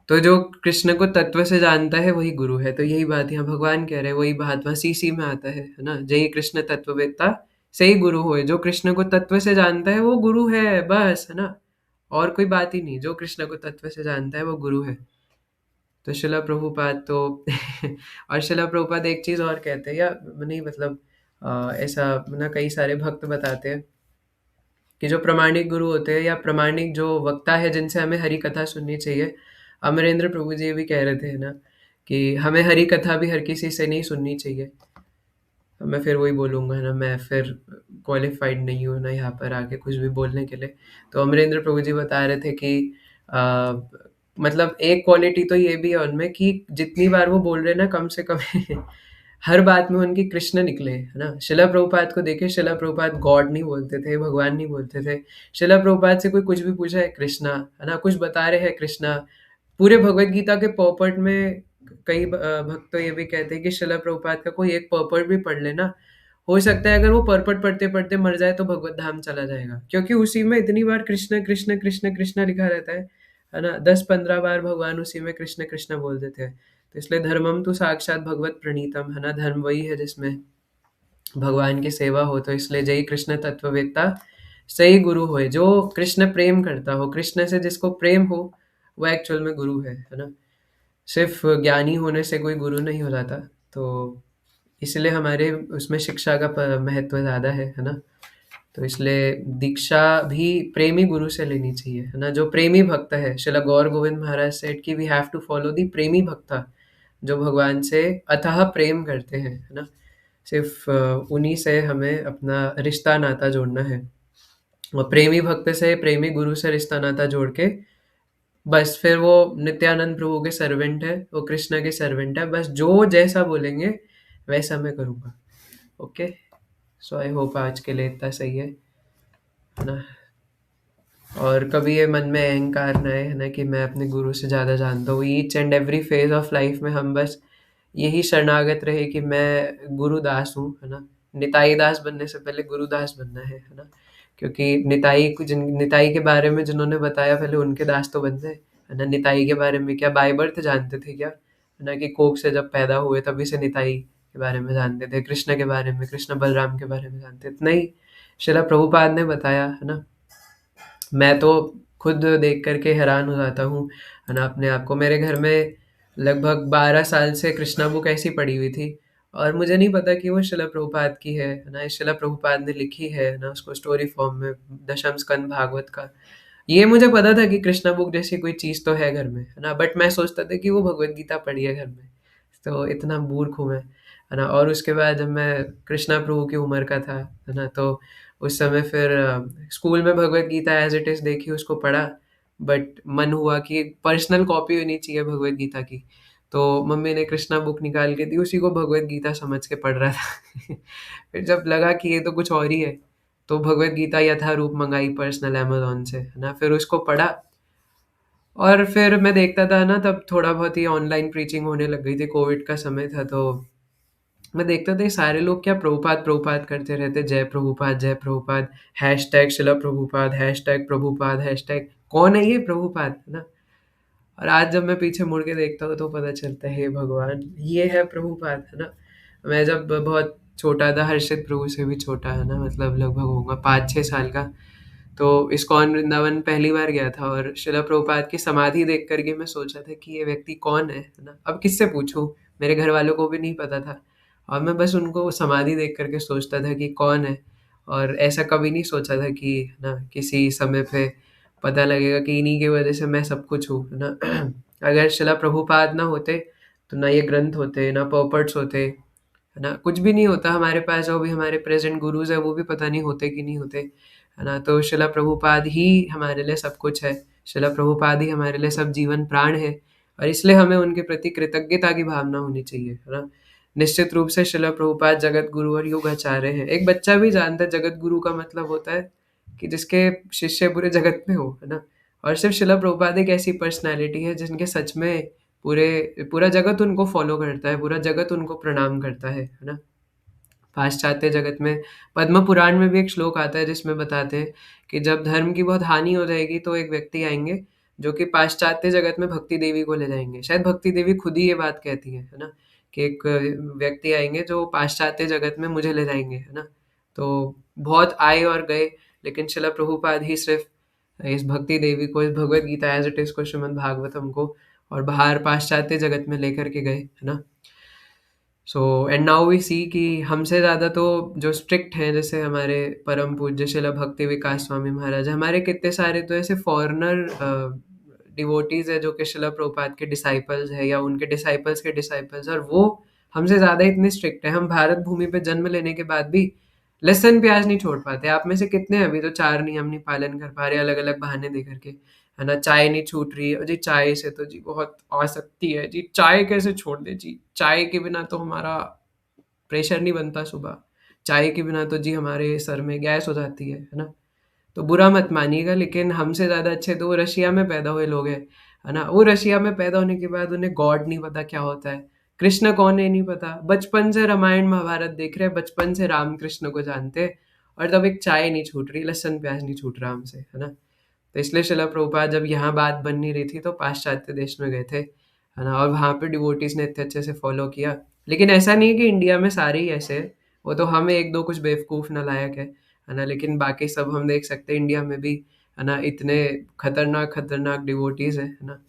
Speaker 1: तो जो कृष्ण को तत्व से जानता है वही गुरु है। तो यही बात यहाँ भगवान कह रहे हैं, वही बात वहाँ सीसी में आता है ना? जय कृष्ण तत्ववेत्ता सही गुरु होए। जो कृष्ण को तत्व से जानता है वो गुरु है, बस, है ना? और कोई बात ही नहीं। जो कृष्ण को तत्व से जानता है वो गुरु है। तो शिला प्रभुपाद तो और शिला प्रभुपाद एक चीज़ और कहते हैं, या नहीं मतलब ऐसा ना कई सारे भक्त बताते हैं कि जो प्रामाणिक गुरु होते हैं या प्रामाणिक जो वक्ता है जिनसे हमें हरी कथा सुननी चाहिए, अमरेंद्र प्रभु जी भी कह रहे थे ना कि हमें हरी कथा भी हर किसी से नहीं सुननी चाहिए। मैं फिर वही बोलूँगा ना, मैं फिर क्वालिफाइड नहीं हूँ ना यहाँ पर आके कुछ भी बोलने के लिए। तो अमरेंद्र प्रभु जी बता रहे थे कि आ, मतलब एक क्वालिटी तो ये भी है उनमें कि जितनी बार वो बोल रहे हैं ना, कम से कम हर बात में उनकी कृष्ण निकले, है ना? शिला प्रभुपाद को देखिए, शिला प्रभुपाद गॉड नहीं बोलते थे, भगवान नहीं बोलते थे। शिला प्रभुपाद से कोई कुछ भी पूछा है कृष्णा, है ना? कुछ बता रहे हैं कृष्णा। पूरे भगवत गीता के पर्पट में कई भक्त तो ये भी कहते हैं कि शिला प्रभुपाद का कोई एक पर्पट भी पढ़ लेना, हो सकता है अगर वो पर्पट पढ़ते पढ़ते मर जाए तो भगवत धाम चला जाएगा, क्योंकि उसी में इतनी बार कृष्ण कृष्ण कृष्ण कृष्ण लिखा रहता है ना? 10-15 बार भगवान उसी में कृष्ण कृष्ण बोल देते हैं। तो इसलिए धर्मम तो साक्षात भगवत प्रणीतम, है ना? धर्म वही है जिसमें भगवान की सेवा हो। तो इसलिए जय कृष्ण तत्ववेत्ता सही गुरु होए। जो कृष्ण प्रेम करता हो, कृष्ण से जिसको प्रेम हो, वो एक्चुअल में गुरु है ना? सिर्फ ज्ञानी होने से कोई गुरु नहीं हो जाता। तो इसलिए हमारे उसमें शिक्षा का महत्व ज़्यादा है ना? तो इसलिए दीक्षा भी प्रेमी गुरु से लेनी चाहिए, है ना? जो प्रेमी भक्त है, श्रील गौर गोविंद महाराज सेड कि we have to follow the premi bhakta, जो भगवान से अथाह प्रेम करते हैं, है ना? सिर्फ उन्हीं से हमें अपना रिश्ता नाता जोड़ना है। और प्रेमी भक्त से, प्रेमी गुरु से रिश्ता नाता जोड़ के बस फिर वो नित्यानंद प्रभु के सर्वेंट है, वो कृष्ण के सर्वेंट है। बस जो जैसा बोलेंगे वैसा मैं करूँगा। ओके, सो आई होप आज के लिए इतना सही है ना? और कभी ये मन में अहंकार ना आए, है ना, कि मैं अपने गुरु से ज़्यादा जानता हूँ। Each and every phase of life में हम बस यही शरणागत रहे कि मैं गुरुदास हूँ, है ना? निताई दास बनने से पहले गुरुदास बनना है ना? क्योंकि निताई के बारे में जिन्होंने बताया पहले उनके दास तो बन जाए, है ना? निताई के बारे में क्या बाय बर्थ जानते थे क्या, है ना? कि कोख से जब पैदा हुए तभी से निताई के बारे में जानते थे, कृष्ण के बारे में, कृष्ण बलराम के बारे में जानते थे? नहीं, श्रील प्रभुपाद ने बताया, है ना? मैं तो खुद देख कर के हैरान हो जाता हूँ, है ना, अपने आप को। मेरे घर में लगभग 12 साल से कृष्णा बुक ऐसी पड़ी हुई थी और मुझे नहीं पता कि वो शिला प्रभुपाद की है ना? शिला प्रभुपाद ने लिखी है ना उसको स्टोरी फॉर्म में, दशम स्कंद भागवत का। ये मुझे पता था कि कृष्णा बुक जैसी कोई चीज़ तो है घर में, है ना? बट मैं सोचता था कि वो भगवत गीता पढ़ी है घर में। तो इतना मूर्ख हूँ मैं, है ना? और उसके बाद जब मैं कृष्णा प्रभु की उम्र का था, है ना, तो उस समय फिर स्कूल में Bhagavad Gita as it is देखी, उसको पढ़ा। बट मन हुआ कि पर्सनल कॉपी होनी चाहिए भगवत गीता की। तो मम्मी ने कृष्णा बुक निकाल के दी, उसी को भगवत गीता समझ के पढ़ रहा था। फिर जब लगा कि ये तो कुछ और ही है, तो भगवत गीता यथारूप मंगाई पर्सनल अमेज़न से, है ना? फिर उसको पढ़ा और फिर मैं देखता था ना, तब थोड़ा बहुत ही ऑनलाइन प्रीचिंग होने लग गई थी, कोविड का समय था। तो मैं देखता था ये सारे लोग क्या प्रभुपाद प्रभुपाद करते रहते, जय प्रभुपाद, हैशटैग शिला प्रभुपाद, हैशटैग प्रभुपाद, हैशटैग कौन है ये प्रभुपाद, है ना? और आज जब मैं पीछे मुड़ के देखता हूँ तो पता चलता है हे भगवान, ये है प्रभुपाद, है ना? मैं जब बहुत छोटा था, हर्षित प्रभु से भी छोटा, है ना, मतलब लगभग होऊंगा 5-6 साल का, तो इस्कॉन वृंदावन पहली बार गया था और शिला प्रभुपाद की समाधि देख करके मैं सोचा था कि ये व्यक्ति कौन है ना? अब किससे पूछूं? मेरे घर वालों को भी नहीं पता था और मैं बस उनको समाधि देख करके सोचता था कि कौन है। और ऐसा कभी नहीं सोचा था कि ना किसी समय पे पता लगेगा कि इन्हीं की वजह से मैं सब कुछ हूँ, है ना? अगर शिला प्रभुपाद ना होते तो ना ये ग्रंथ होते, ना पॉपर्ट्स होते, है ना? कुछ भी नहीं होता हमारे पास। जो भी हमारे प्रेजेंट गुरुज है वो भी पता नहीं होते कि नहीं होते, है ना? तो शिला प्रभुपाद ही हमारे लिए सब कुछ है। शिला प्रभुपाद ही हमारे लिए सब जीवन प्राण है और इसलिए हमें उनके प्रति कृतज्ञता की भावना होनी चाहिए, है ना? निश्चित रूप से शिला प्रभुपाद जगत गुरु और युग आचार्य हैं। एक बच्चा भी जानता है जगत गुरु का मतलब होता है कि जिसके शिष्य पूरे जगत में हो, है ना? और सिर्फ शिला प्रभुपाद एक ऐसी पर्सनैलिटी है जिनके सच में पूरे पूरा जगत उनको फॉलो करता है, पूरा जगत उनको प्रणाम करता है ना? पाश्चात्य जगत में पद्म पुराण में भी एक श्लोक आता है जिसमें बताते हैं कि जब धर्म की बहुत हानि हो जाएगी तो एक व्यक्ति आएंगे जो कि पाश्चात्य जगत में भक्ति देवी को ले जाएंगे। शायद भक्ति देवी खुद ही ये बात कहती है ना? कि एक व्यक्ति आएंगे जो पाश्चात्य जगत में मुझे ले जाएंगे, है ना? तो बहुत आए और गए, लेकिन शिला प्रभुपाद ही सिर्फ इस भक्ति देवी को, इस Bhagavad Gita as it is को, श्रीमद् भागवतम को और बाहर पाश्चात्य जगत में लेकर के गए, है ना? सो एंड नाउ वी सी कि हमसे ज़्यादा तो जो स्ट्रिक्ट हैं, जैसे हमारे परम पूज्य शिला भक्ति विकास स्वामी महाराज, हमारे कितने सारे तो ऐसे फॉरेनर डिवोटीज है जो कि शिला प्रभुपाद के डिसाइपल्स है या उनके डिसाइपल्स के डिसाइपल्स, और वो हमसे ज़्यादा इतने स्ट्रिक्ट है। हम भारत भूमि पे जन्म लेने के बाद भी लहसुन प्याज नहीं छोड़ पाते। आप में से कितने हैं अभी तो चार नियम नहीं पालन कर पा रहे, अलग अलग बहाने दे करके, है ना? चाय नहीं छूट रही है जी, चाय से तो जी बहुत आसक्ति है जी, चाय कैसे छोड़ दे जी, चाय के बिना तो हमारा प्रेशर नहीं बनता सुबह, चाय के बिना तो जी हमारे सर में गैस हो जाती है ना? तो बुरा मत मानिएगा, लेकिन हमसे ज़्यादा अच्छे तो वो रशिया में पैदा हुए लोग हैं, है ना? वो रशिया में पैदा होने के बाद उन्हें गॉड नहीं पता क्या होता है, कृष्ण कौन है नहीं पता, बचपन से रामायण महाभारत देख रहे हैं, बचपन से राम कृष्ण को जानते हैं, और तब एक चाय नहीं छूट रही, लहसुन प्याज नहीं छूट रहा हमसे, है ना? तो इसलिए शिला प्रभुपाद जब यहाँ बात बन नहीं रही थी तो पाश्चात्य देश में गए थे, है ना? और वहाँ पे डिवोटीज ने इतने अच्छे से फॉलो किया। लेकिन ऐसा नहीं है कि इंडिया में सारे ही ऐसे हैं, वो तो हम एक दो कुछ बेवकूफ़ नालायक है ना? लेकिन बाकी सब हम देख सकते हैं इंडिया में भी, है ना? इतने खतरनाक खतरनाक डिवोटीज है ना?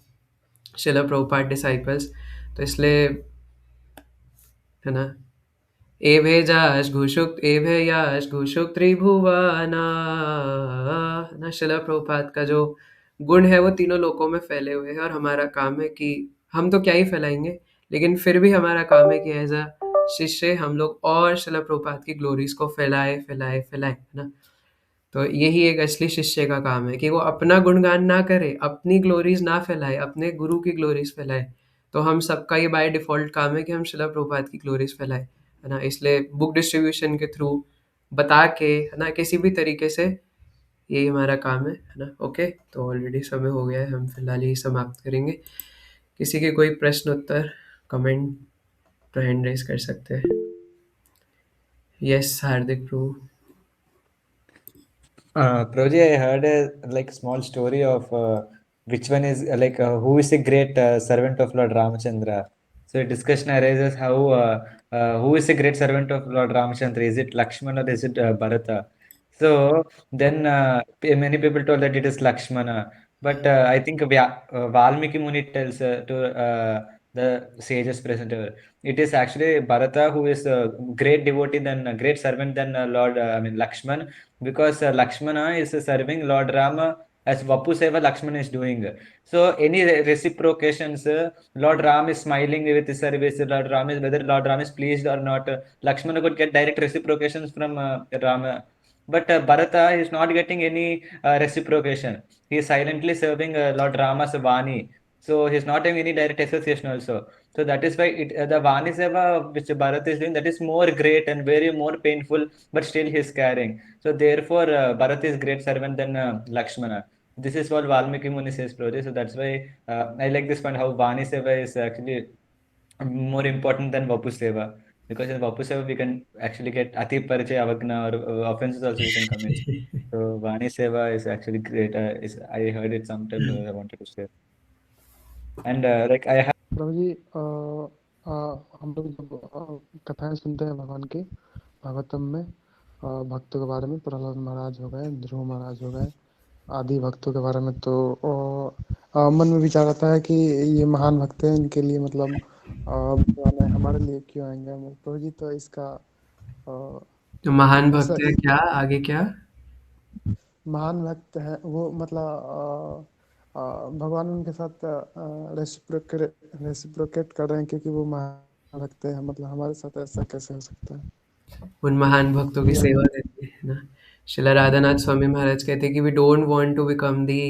Speaker 1: शिला प्रभुपाद डिसाइपल्स। तो इसलिए, है ना? एभेजाश घुषुक एभेयाश घुषुक त्रिभुवना, ना शिला प्रभुपाद का जो गुण है वो तीनों लोकों में फैले हुए हैं और हमारा काम है कि हम तो क्या ही फैलाएंगे, लेकिन फिर भी हमारा काम है कि एज अ शिष्य हम लोग और शिला प्रभुपाद की ग्लोरीज को फैलाए फैलाए फैलाए, है ना? तो यही एक असली शिष्य का काम है कि वो अपना गुणगान ना करे, अपनी ग्लोरीज ना फैलाए, अपने गुरु की ग्लोरीज फैलाए। तो हम सबका ये बाय डिफ़ॉल्ट काम है कि हम शिला प्रभुपाद की ग्लोरीज फैलाएँ, है ना? इसलिए बुक डिस्ट्रीब्यूशन के थ्रू बता के, है ना, किसी भी तरीके से यही हमारा काम है ना? ओके, तो ऑलरेडी समय हो गया है, हम फिलहाल यही समाप्त करेंगे। किसी के कोई प्रश्न उत्तर, कमेंट तो हैंड रेज़ कर सकते हैं। Yes, Hardik Prabhu.
Speaker 2: Prabhuji, I heard a like small story of which one is who is a great servant of Lord Ramachandra. So a discussion arises how who is a great servant of Lord Ramachandra? Is it Lakshmana or is it Bharata? So then many people told that it is Lakshmana, but I think Valmiki Muni tells the sages present it is actually Bharata who is a great devotee than a great servant than Lord I mean Lakshman, because Lakshmana is serving Lord Rama as Vapu Seva Lakshmana is doing. So any reciprocations, Lord Ram is smiling with his service, Lord Ram is whether Lord Ram is pleased or not. Lakshmana could get direct reciprocations from Rama. But Bharata is not getting any reciprocation. He is silently serving Lord Rama's Vani. So he is not having any direct association also. So that is why the Vani Seva which Bharata is doing, that is more great and very more painful, but still he is carrying. So therefore, Bharat is great servant than Lakshmana. This is what Valmiki Muni says, Prabhuji. So that's why I like this point how Vani Seva is actually more important than Vapu Seva. Because in Vapu Seva we can actually get Ati Parichay Avagna or offenses also we can commit. So Vani Seva is actually great. I heard it sometime I wanted to share. And like I have
Speaker 4: प्रभु जी हम लोग जब कथाएं सुनते हैं भगवान के भागवतम में, भक्तों के बारे में, प्रहलाद महाराज हो गए, ध्रुव महाराज हो गए, आदि भक्तों के बारे में, तो मन में विचार आता है कि ये महान भक्त हैं, इनके लिए मतलब भगवान है, हमारे लिए क्यों आएंगे हम प्रभु जी। तो इसका अ,
Speaker 1: तो महान
Speaker 4: ऐसा
Speaker 1: भक्त है क्या, आगे क्या?
Speaker 4: महान भक्त है वो, मतलब भगवान उनके साथ रेसिप्रोकेट कर रहे हैं, क्योंकि वो महान भक्त है, मतलब हमारे साथ ऐसा कैसे हो सकता है।
Speaker 1: उन महान भक्तों की
Speaker 4: ये
Speaker 1: सेवा करते हैं ना। श्रील राधानाथ स्वामी महाराज कहते हैं कि we don't want to become the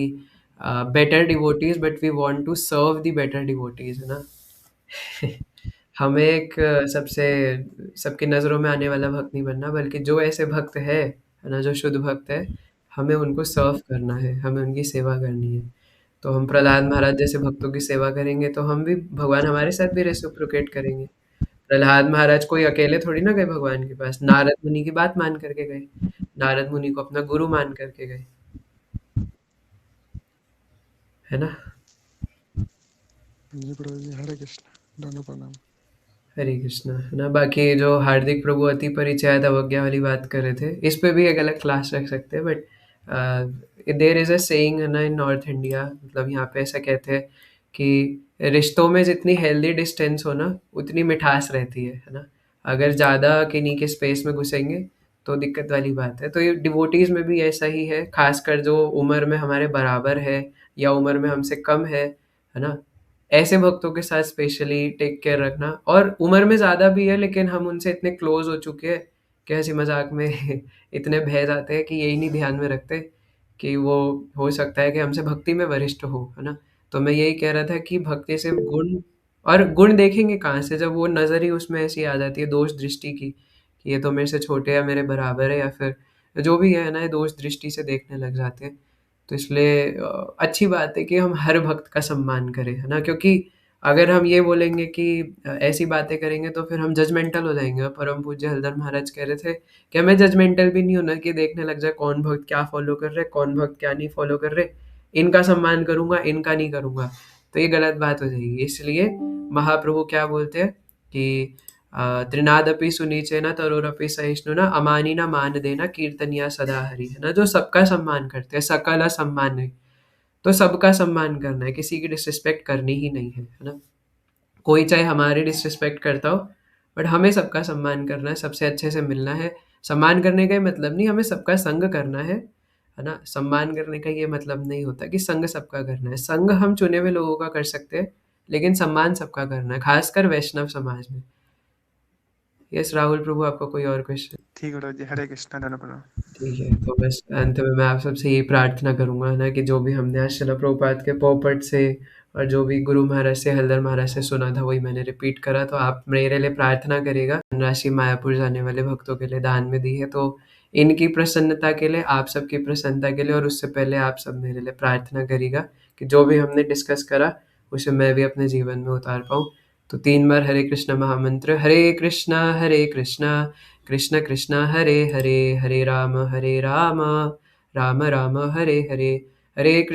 Speaker 1: better devotees, but we want to serve the better devotees, है ना। हमें एक सबसे सबकी नज़रों में आने वाला भक्त नहीं बनना, बल्कि जो ऐसे भक्त है ना, जो शुद्ध भक्त है, हमें उनको सर्व करना है, हमें उनकी सेवा करनी है। तो हम प्रहलाद महाराज जैसे भक्तों की सेवा करेंगे तो हम भी, भगवान हमारे साथ भी रेसिप्रोकेट करेंगे। प्रहलाद महाराज कोई अकेले थोड़ी ना गए भगवान के पास, नारद मुनि की बात मान करके गए, नारद मुनि को अपना गुरु मान करके गए, है ना।
Speaker 4: जी प्रभु जी, हरे कृष्ण, दोनों प्रणाम।
Speaker 1: हरे कृष्णा, है ना। बाकी जो हार्दिक प्रभु अति परिचय अवज्ञा वाली बात कर रहे थे, इस पे भी एक अलग क्लास रख सकते हैं, but there is a saying है ना इन नॉर्थ इंडिया, मतलब यहाँ पे ऐसा कहते हैं कि रिश्तों में जितनी हेल्दी डिस्टेंस हो ना, उतनी मिठास रहती है ना। अगर ज़्यादा किन्हीं के स्पेस में घुसेंगे तो दिक्कत वाली बात है। तो ये डिवोटीज में भी ऐसा ही है, खासकर जो उम्र में हमारे बराबर है या उम्र में हमसे कम है ना। ऐसे भक्तों के साथ स्पेशली टेक केयर रखना, और उम्र में ज़्यादा भी है लेकिन हम उनसे इतने क्लोज हो चुके हैं कि हंसी मजाक में इतने बह जाते हैं कि यही नहीं ध्यान में रखते कि वो हो सकता है कि हमसे भक्ति में वरिष्ठ हो, है ना। तो मैं यही कह रहा था कि भक्ति से गुण, और गुण देखेंगे कहाँ से, जब वो नज़र ही उसमें ऐसी आ जाती है दोष दृष्टि की कि ये तो मेरे से छोटे या मेरे बराबर है, या फिर जो भी है ना, ये दोष दृष्टि से देखने लग जाते हैं। तो इसलिए अच्छी बात है कि हम हर भक्त का सम्मान करें, है ना। क्योंकि अगर हम ये बोलेंगे कि ऐसी बातें करेंगे तो फिर हम जजमेंटल हो जाएंगे। और परम पूज्य हरिधर महाराज कह रहे थे कि हमें जजमेंटल भी नहीं होना कि देखने लग जाए कौन भक्त क्या फॉलो कर रहे, कौन भक्त क्या नहीं फॉलो कर रहे, इनका सम्मान करूंगा इनका नहीं करूंगा, तो ये गलत बात हो जाएगी। इसलिए महाप्रभु क्या बोलते हैं कि त्रिनादपि सुनीचेन तरोरपि सहिष्णुना अमानिना मान देना कीर्तनिया सदा हरि, है ना। जो सबका सम्मान करते हैं, सकल सम्मान है, तो सबका सम्मान करना है, किसी की डिसरिस्पेक्ट करनी ही नहीं है ना। कोई चाहे हमारी डिसरिस्पेक्ट करता हो, बट हमें सबका सम्मान करना है, सबसे अच्छे से मिलना है। सम्मान करने का ये मतलब नहीं हमें सबका संग करना है ना। सम्मान करने का ये मतलब नहीं होता कि संग सबका करना है। संग हम चुने हुए लोगों का कर सकते हैं, लेकिन सम्मान सबका करना है, खासकर वैष्णव समाज में। यस राहुल प्रभु, आपका कोई और क्वेश्चन?
Speaker 4: ठीक है प्रभु जी, हरे कृष्ण, दोनों प्रणाम।
Speaker 1: ठीक है, तो बस अंत में मैं आप सबसे यही प्रार्थना करूंगा ना कि जो भी हमने आज शिला प्रभुपाद के पोपट से और जो भी गुरु महाराज से, हल्दर महाराज से सुना था, वही मैंने रिपीट करा। तो आप मेरे लिए प्रार्थना करेगा। धनराशि मायापुर जाने वाले भक्तों के लिए दान में दी है, तो इनकी प्रसन्नता के लिए, आप सबकी प्रसन्नता के लिए, और उससे पहले आप सब मेरे लिए प्रार्थना करेगा कि जो भी हमने डिस्कस करा उसे मैं भी अपने जीवन में उतार पाऊँ। तो 3 बार हरे कृष्ण महामंत्र, हरे कृष्णा कृष्ण कृष्ण हरे हरे, हरे राम राम राम हरे हरे, हरे कृष्ण।